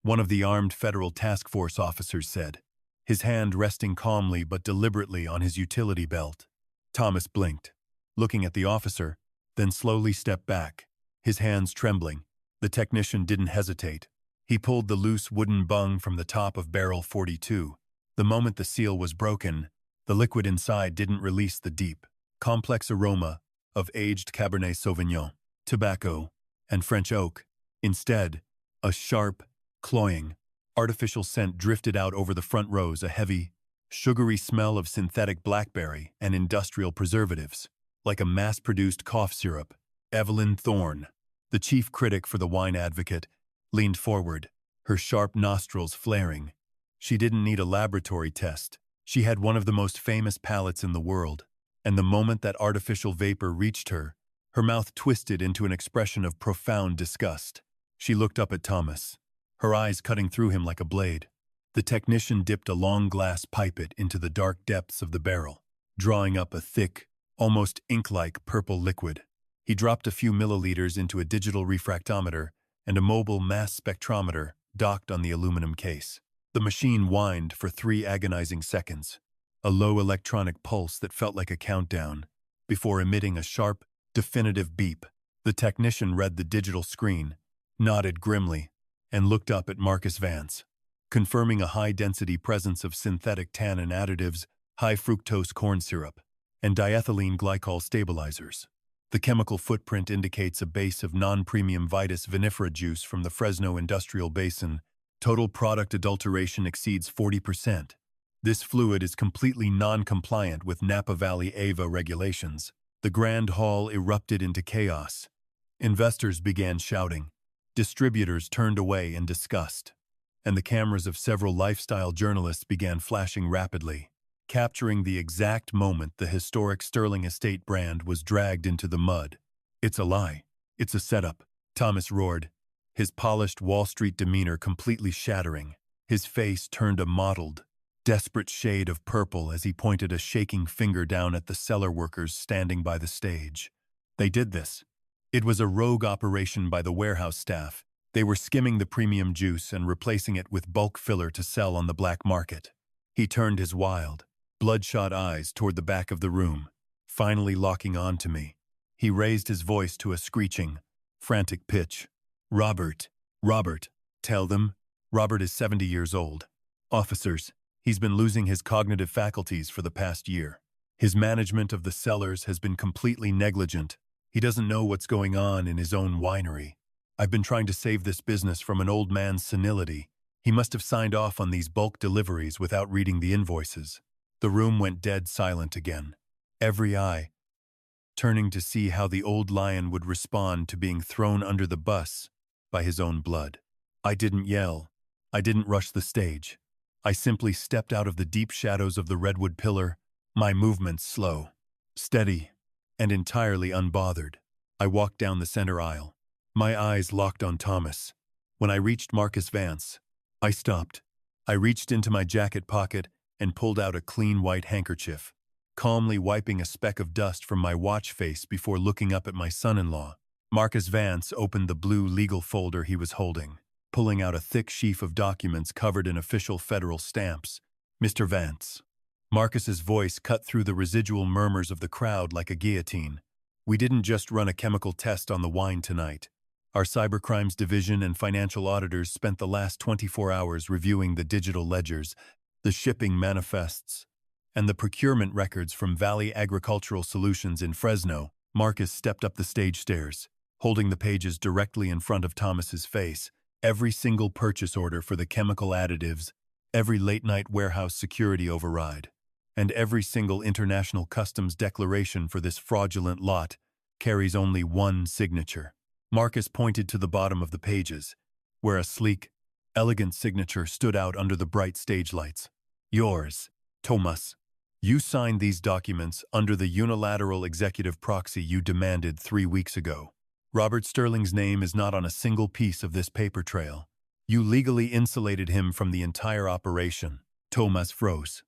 one of the armed federal task force officers said, his hand resting calmly but deliberately on his utility belt. Thomas blinked, looking at the officer, then slowly stepped back, his hands trembling. The technician didn't hesitate. He pulled the loose wooden bung from the top of barrel 42. The moment the seal was broken, the liquid inside didn't release the deep, complex aroma of aged Cabernet Sauvignon, tobacco, and French oak. Instead, a sharp, cloying, artificial scent drifted out over the front rows, a heavy, sugary smell of synthetic blackberry and industrial preservatives, like a mass-produced cough syrup. Evelyn Thorne, the chief critic for the Wine Advocate, leaned forward, her sharp nostrils flaring. She didn't need a laboratory test. She had one of the most famous palates in the world, and the moment that artificial vapor reached her, her mouth twisted into an expression of profound disgust. She looked up at Thomas, her eyes cutting through him like a blade. The technician dipped a long glass pipette into the dark depths of the barrel, drawing up a thick, almost ink-like purple liquid. He dropped a few milliliters into a digital refractometer and a mobile mass spectrometer docked on the aluminum case. The machine whined for 3 agonizing seconds, a low electronic pulse that felt like a countdown, before emitting a sharp, definitive beep. The technician read the digital screen, nodded grimly, and looked up at Marcus Vance, confirming a high-density presence of synthetic tannin additives, high-fructose corn syrup, and diethylene glycol stabilizers. The chemical footprint indicates a base of non-premium Vitis vinifera juice from the Fresno Industrial Basin. Total product adulteration exceeds 40%. This fluid is completely non-compliant with Napa Valley AVA regulations. The Grand Hall erupted into chaos. Investors began shouting. Distributors turned away in disgust. And the cameras of several lifestyle journalists began flashing rapidly, capturing the exact moment the historic Sterling Estate brand was dragged into the mud. "It's a lie. It's a setup," Thomas roared, his polished Wall Street demeanor completely shattering. His face turned a mottled, desperate shade of purple as he pointed a shaking finger down at the cellar workers standing by the stage. They did this. It was a rogue operation by the warehouse staff. They were skimming the premium juice and replacing it with bulk filler to sell on the black market. He turned his wild, bloodshot eyes toward the back of the room, finally locking on to me. He raised his voice to a screeching, frantic pitch. Robert, tell them. Robert is 70 years old. Officers, he's been losing his cognitive faculties for the past year. His management of the cellars has been completely negligent. He doesn't know what's going on in his own winery. I've been trying to save this business from an old man's senility. He must have signed off on these bulk deliveries without reading the invoices. The room went dead silent again, every eye turning to see how the old lion would respond to being thrown under the bus by his own blood. I didn't yell. I didn't rush the stage. I simply stepped out of the deep shadows of the redwood pillar, my movements slow, steady, and entirely unbothered. I walked down the center aisle, my eyes locked on Thomas. When I reached Marcus Vance, I stopped. I reached into my jacket pocket and pulled out a clean white handkerchief, calmly wiping a speck of dust from my watch face before looking up at my son-in-law. Marcus Vance opened the blue legal folder he was holding, pulling out a thick sheaf of documents covered in official federal stamps. "Mr. Vance." Marcus's voice cut through the residual murmurs of the crowd like a guillotine. "We didn't just run a chemical test on the wine tonight. Our cybercrimes division and financial auditors spent the last 24 hours reviewing the digital ledgers, the shipping manifests, and the procurement records from Valley Agricultural Solutions in Fresno." Marcus stepped up the stage stairs, holding the pages directly in front of Thomas's face. "Every single purchase order for the chemical additives, every late-night warehouse security override, and every single international customs declaration for this fraudulent lot carries only one signature." Marcus pointed to the bottom of the pages, where a sleek, elegant signature stood out under the bright stage lights. "Yours, Thomas. You signed these documents under the unilateral executive proxy you demanded 3 weeks ago. Robert Sterling's name is not on a single piece of this paper trail. You legally insulated him from the entire operation." Thomas froze.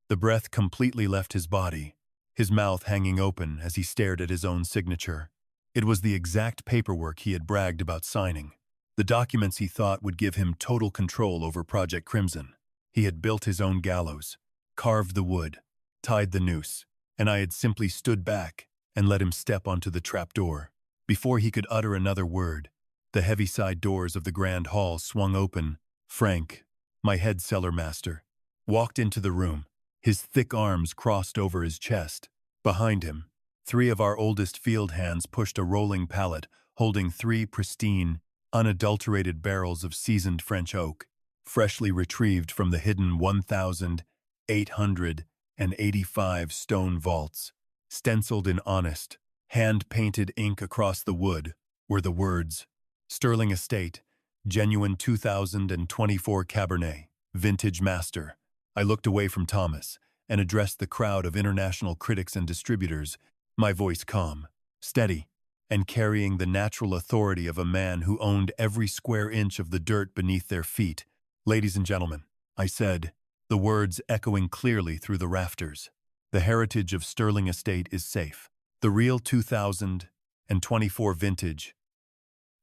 The breath completely left his body, his mouth hanging open as he stared at his own signature. It was the exact paperwork he had bragged about signing, the documents he thought would give him total control over Project Crimson. He had built his own gallows, carved the wood, tied the noose, and I had simply stood back and let him step onto the trapdoor. Before he could utter another word, the heavy side doors of the Grand Hall swung open. Frank, my head cellar master, walked into the room, his thick arms crossed over his chest. Behind him, 3 of our oldest field hands pushed a rolling pallet holding 3 pristine, unadulterated barrels of seasoned French oak, freshly retrieved from the hidden 1,885 stone vaults. Stenciled in honest, hand-painted ink across the wood were the words, "Sterling Estate, genuine 2024 Cabernet, vintage master." I looked away from Thomas and addressed the crowd of international critics and distributors, my voice calm, steady, and carrying the natural authority of a man who owned every square inch of the dirt beneath their feet. "Ladies and gentlemen," I said, the words echoing clearly through the rafters, "the heritage of Sterling Estate is safe. The real 2024 vintage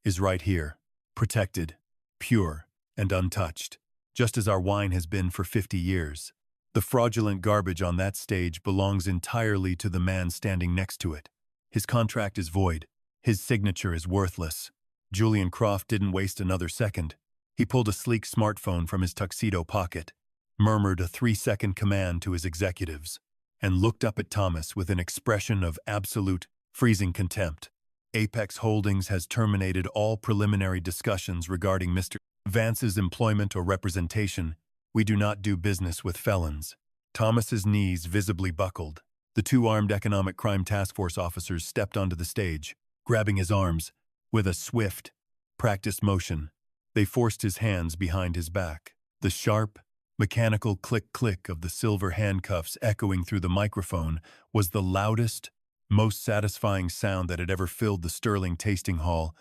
is right here, protected, pure, and untouched, just as our wine has been for 50 years. The fraudulent garbage on that stage belongs entirely to the man standing next to it. His contract is void. His signature is worthless." Julian Croft didn't waste another second. He pulled a sleek smartphone from his tuxedo pocket, murmured a 3-second command to his executives, and looked up at Thomas with an expression of absolute, freezing contempt. "Apex Holdings has terminated all preliminary discussions regarding Mr. Vance's employment or representation. We do not do business with felons." Thomas's knees visibly buckled. The 2 armed Economic Crime Task Force officers stepped onto the stage, grabbing his arms. With a swift, practiced motion, they forced his hands behind his back. The sharp, mechanical click-click of the silver handcuffs echoing through the microphone was the loudest, most satisfying sound that had ever filled the Sterling tasting hall.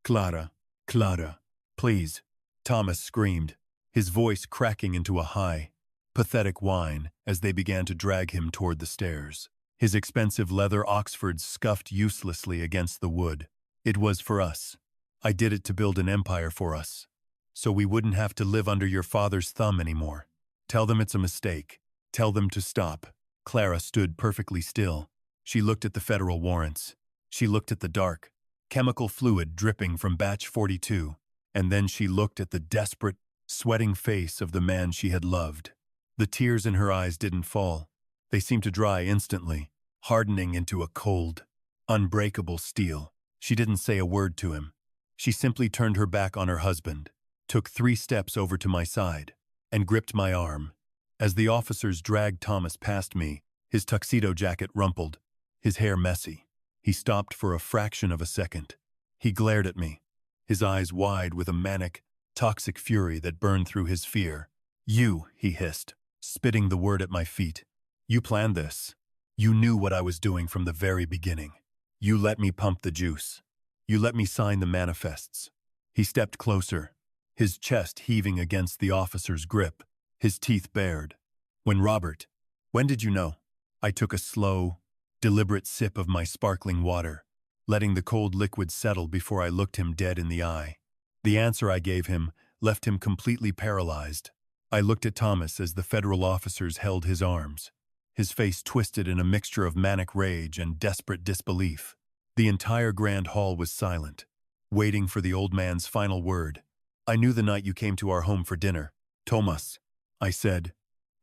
"Clara, Clara, please," Thomas screamed, his voice cracking into a high, pathetic whine as they began to drag him toward the stairs. His expensive leather Oxfords scuffed uselessly against the wood. "It was for us. I did it to build an empire for us, so we wouldn't have to live under your father's thumb anymore. Tell them it's a mistake. Tell them to stop." Clara stood perfectly still. She looked at the federal warrants. She looked at the dark, chemical fluid dripping from batch 42, and then she looked at the desperate, sweating face of the man she had loved. The tears in her eyes didn't fall. They seemed to dry instantly, hardening into a cold, unbreakable steel. She didn't say a word to him. She simply turned her back on her husband, took 3 steps over to my side, and gripped my arm. As the officers dragged Thomas past me, his tuxedo jacket rumpled, his hair messy. He stopped for a fraction of a second. He glared at me, his eyes wide with a manic, toxic fury that burned through his fear. "You," he hissed, spitting the word at my feet. "You planned this. You knew what I was doing from the very beginning. You let me pump the juice. You let me sign the manifests." He stepped closer, his chest heaving against the officer's grip, his teeth bared. When did you know?" I took a slow, deliberate sip of my sparkling water, letting the cold liquid settle before I looked him dead in the eye. The answer I gave him left him completely paralyzed. I looked at Thomas as the federal officers held his arms, his face twisted in a mixture of manic rage and desperate disbelief. The entire grand hall was silent, waiting for the old man's final word. "I knew the night you came to our home for dinner, Thomas," I said,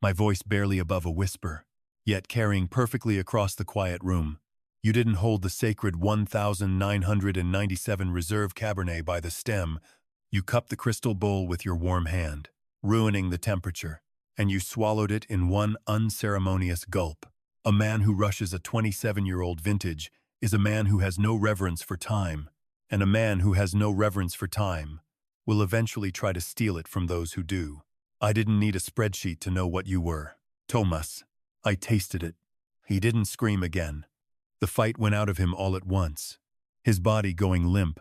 my voice barely above a whisper, yet carrying perfectly across the quiet room. "You didn't hold the sacred 1997 Reserve Cabernet by the stem. You cupped the crystal bowl with your warm hand, ruining the temperature, and you swallowed it in one unceremonious gulp. A man who rushes a 27-year-old vintage is a man who has no reverence for time, and a man who has no reverence for time will eventually try to steal it from those who do. I didn't need a spreadsheet to know what you were, Thomas. I tasted it." He didn't scream again. The fight went out of him all at once, his body going limp,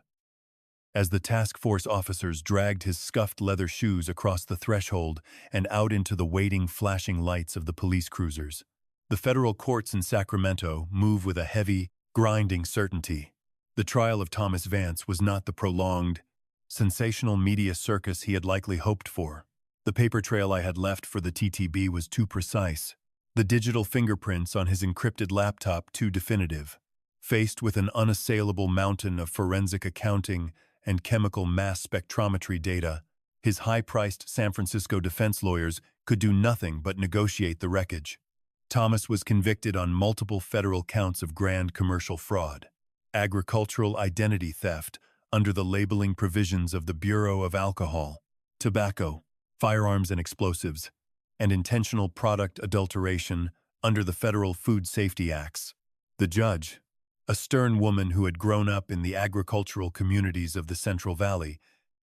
as the task force officers dragged his scuffed leather shoes across the threshold and out into the waiting, flashing lights of the police cruisers. The federal courts in Sacramento move with a heavy, grinding certainty. The trial of Thomas Vance was not the prolonged, sensational media circus he had likely hoped for. The paper trail I had left for the TTB was too precise, the digital fingerprints on his encrypted laptop too definitive. Faced with an unassailable mountain of forensic accounting and chemical mass spectrometry data, his high-priced San Francisco defense lawyers could do nothing but negotiate the wreckage. Thomas was convicted on multiple federal counts of grand commercial fraud, agricultural identity theft under the labeling provisions of the Bureau of Alcohol, Tobacco, Firearms and Explosives, and intentional product adulteration under the Federal Food Safety Acts. The judge, a stern woman who had grown up in the agricultural communities of the Central Valley,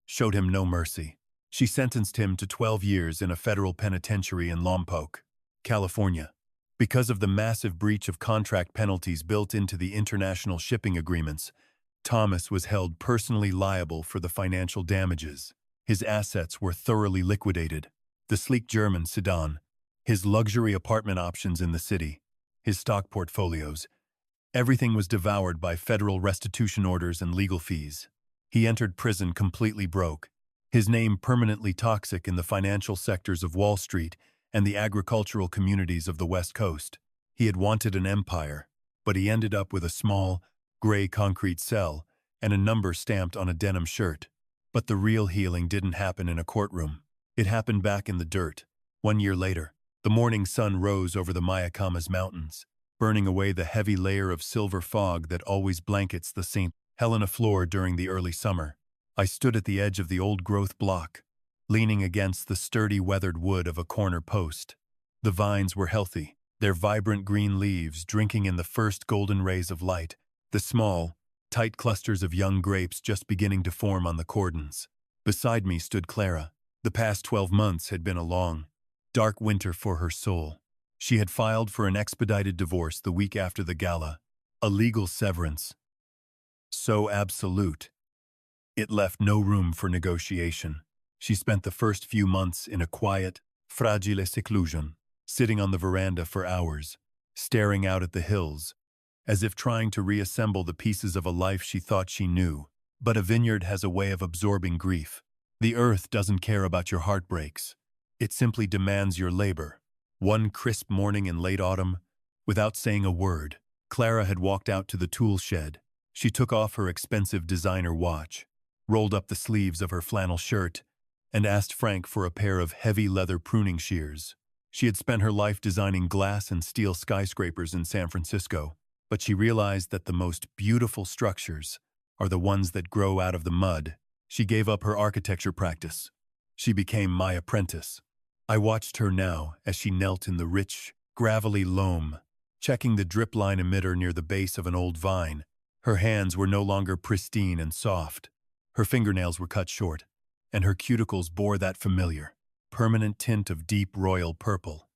showed him no mercy. She sentenced him to 12 years in a federal penitentiary in Lompoc, California. Because of the massive breach of contract penalties built into the international shipping agreements, Thomas was held personally liable for the financial damages. His assets were thoroughly liquidated. The sleek German sedan, his luxury apartment options in the city, his stock portfolios, everything was devoured by federal restitution orders and legal fees. He entered prison completely broke, his name permanently toxic in the financial sectors of Wall Street and the agricultural communities of the West Coast. He had wanted an empire, but he ended up with a small, gray concrete cell and a number stamped on a denim shirt. But the real healing didn't happen in a courtroom. It happened back in the dirt. 1 year later, the morning sun rose over the Mayacamas Mountains, burning away the heavy layer of silver fog that always blankets the St. Helena floor during the early summer. I stood at the edge of the old-growth block, leaning against the sturdy weathered wood of a corner post. The vines were healthy, their vibrant green leaves drinking in the first golden rays of light, the small, tight clusters of young grapes just beginning to form on the cordons. Beside me stood Clara. The past 12 months had been a long, dark winter for her soul. She had filed for an expedited divorce the week after the Gala, a legal severance so absolute, it left no room for negotiation. She spent the first few months in a quiet, fragile seclusion, sitting on the veranda for hours, staring out at the hills, as if trying to reassemble the pieces of a life she thought she knew. But a vineyard has a way of absorbing grief. The earth doesn't care about your heartbreaks. It simply demands your labor. One crisp morning in late autumn, without saying a word, Clara had walked out to the tool shed. She took off her expensive designer watch, rolled up the sleeves of her flannel shirt, and asked Frank for a pair of heavy leather pruning shears. She had spent her life designing glass and steel skyscrapers in San Francisco, but she realized that the most beautiful structures are the ones that grow out of the mud. She gave up her architecture practice. She became my apprentice. I watched her now as she knelt in the rich, gravelly loam, checking the drip line emitter near the base of an old vine. Her hands were no longer pristine and soft. Her fingernails were cut short, and her cuticles bore that familiar, permanent tint of deep royal purple.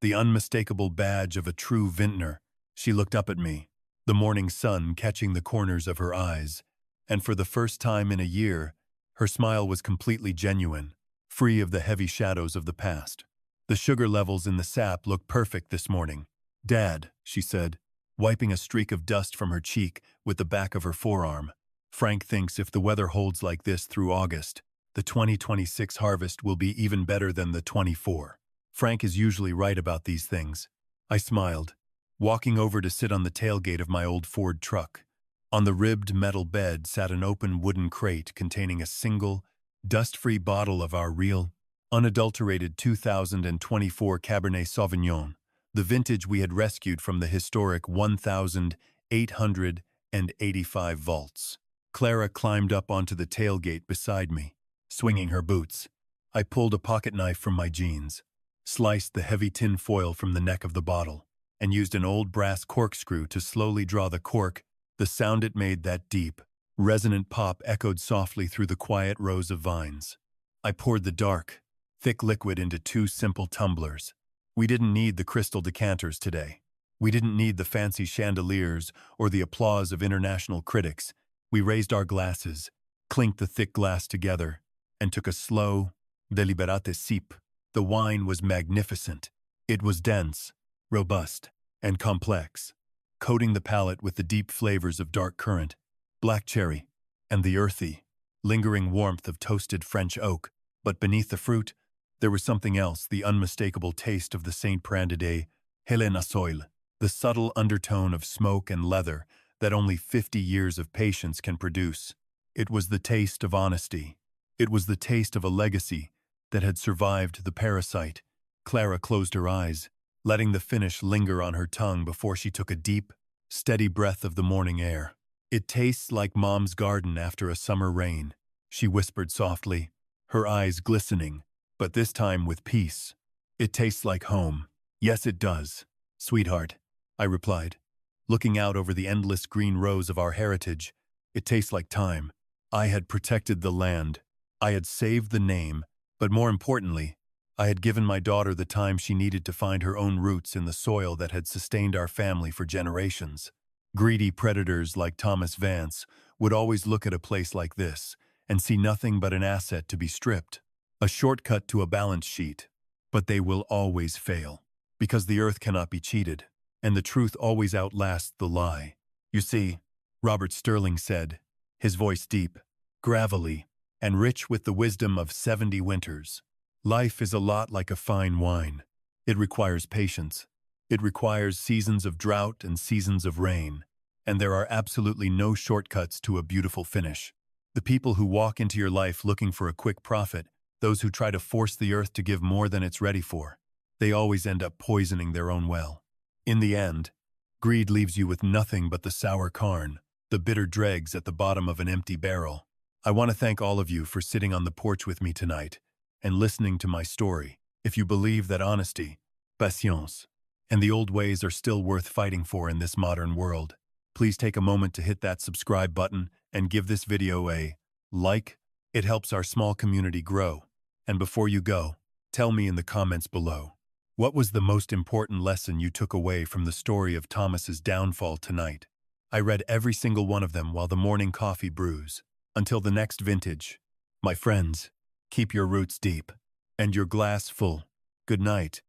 The unmistakable badge of a true vintner. She looked up at me, the morning sun catching the corners of her eyes, and for the first time in a year, her smile was completely genuine, free of the heavy shadows of the past. The sugar levels in the sap looked perfect this morning. "Dad," she said, wiping a streak of dust from her cheek with the back of her forearm. "Frank thinks if the weather holds like this through August, the 2026 harvest will be even better than the 24. Frank is usually right about these things." I smiled, walking over to sit on the tailgate of my old Ford truck. On the ribbed metal bed sat an open wooden crate containing a single, dust-free bottle of our real, unadulterated 2024 Cabernet Sauvignon, the vintage we had rescued from the historic 1,885 vaults. Clara climbed up onto the tailgate beside me, swinging her boots. I pulled a pocket knife from my jeans, sliced the heavy tin foil from the neck of the bottle, and used an old brass corkscrew to slowly draw the cork. The sound it made, that deep, resonant pop, echoed softly through the quiet rows of vines. I poured the dark, thick liquid into 2 simple tumblers. We didn't need the crystal decanters today. We didn't need the fancy chandeliers or the applause of international critics. We raised our glasses, clinked the thick glass together, and took a slow, deliberate sip. The wine was magnificent. It was dense, robust, and complex, coating the palate with the deep flavors of dark currant, black cherry, and the earthy, lingering warmth of toasted French oak. But beneath the fruit, there was something else, the unmistakable taste of the Saint Prandide Helena soil, the subtle undertone of smoke and leather that only 50 years of patience can produce. It was the taste of honesty. It was the taste of a legacy that had survived the parasite. Clara closed her eyes, letting the finish linger on her tongue before she took a deep, steady breath of the morning air. "It tastes like Mom's garden after a summer rain," she whispered softly, her eyes glistening, but this time with peace. "It tastes like home." "Yes, it does, sweetheart," I replied, looking out over the endless green rows of our heritage. "It tastes like time." I had protected the land. I had saved the name, but more importantly, I had given my daughter the time she needed to find her own roots in the soil that had sustained our family for generations. Greedy predators like Thomas Vance would always look at a place like this and see nothing but an asset to be stripped, a shortcut to a balance sheet. But they will always fail, because the earth cannot be cheated, and the truth always outlasts the lie. You see, Robert Sterling said, his voice deep, gravelly, and rich with the wisdom of 70 winters. Life is a lot like a fine wine. It requires patience. It requires seasons of drought and seasons of rain, and there are absolutely no shortcuts to a beautiful finish. The people who walk into your life looking for a quick profit, those who try to force the earth to give more than it's ready for, they always end up poisoning their own well. In the end, greed leaves you with nothing but the sour carn, the bitter dregs at the bottom of an empty barrel. I want to thank all of you for sitting on the porch with me tonight and listening to my story. If you believe that honesty, patience, and the old ways are still worth fighting for in this modern world, please take a moment to hit that subscribe button and give this video a like. It helps our small community grow. And before you go, tell me in the comments below, what was the most important lesson you took away from the story of Thomas's downfall tonight? I read every single one of them while the morning coffee brews. Until the next vintage, my friends, keep your roots deep and your glass full. Good night.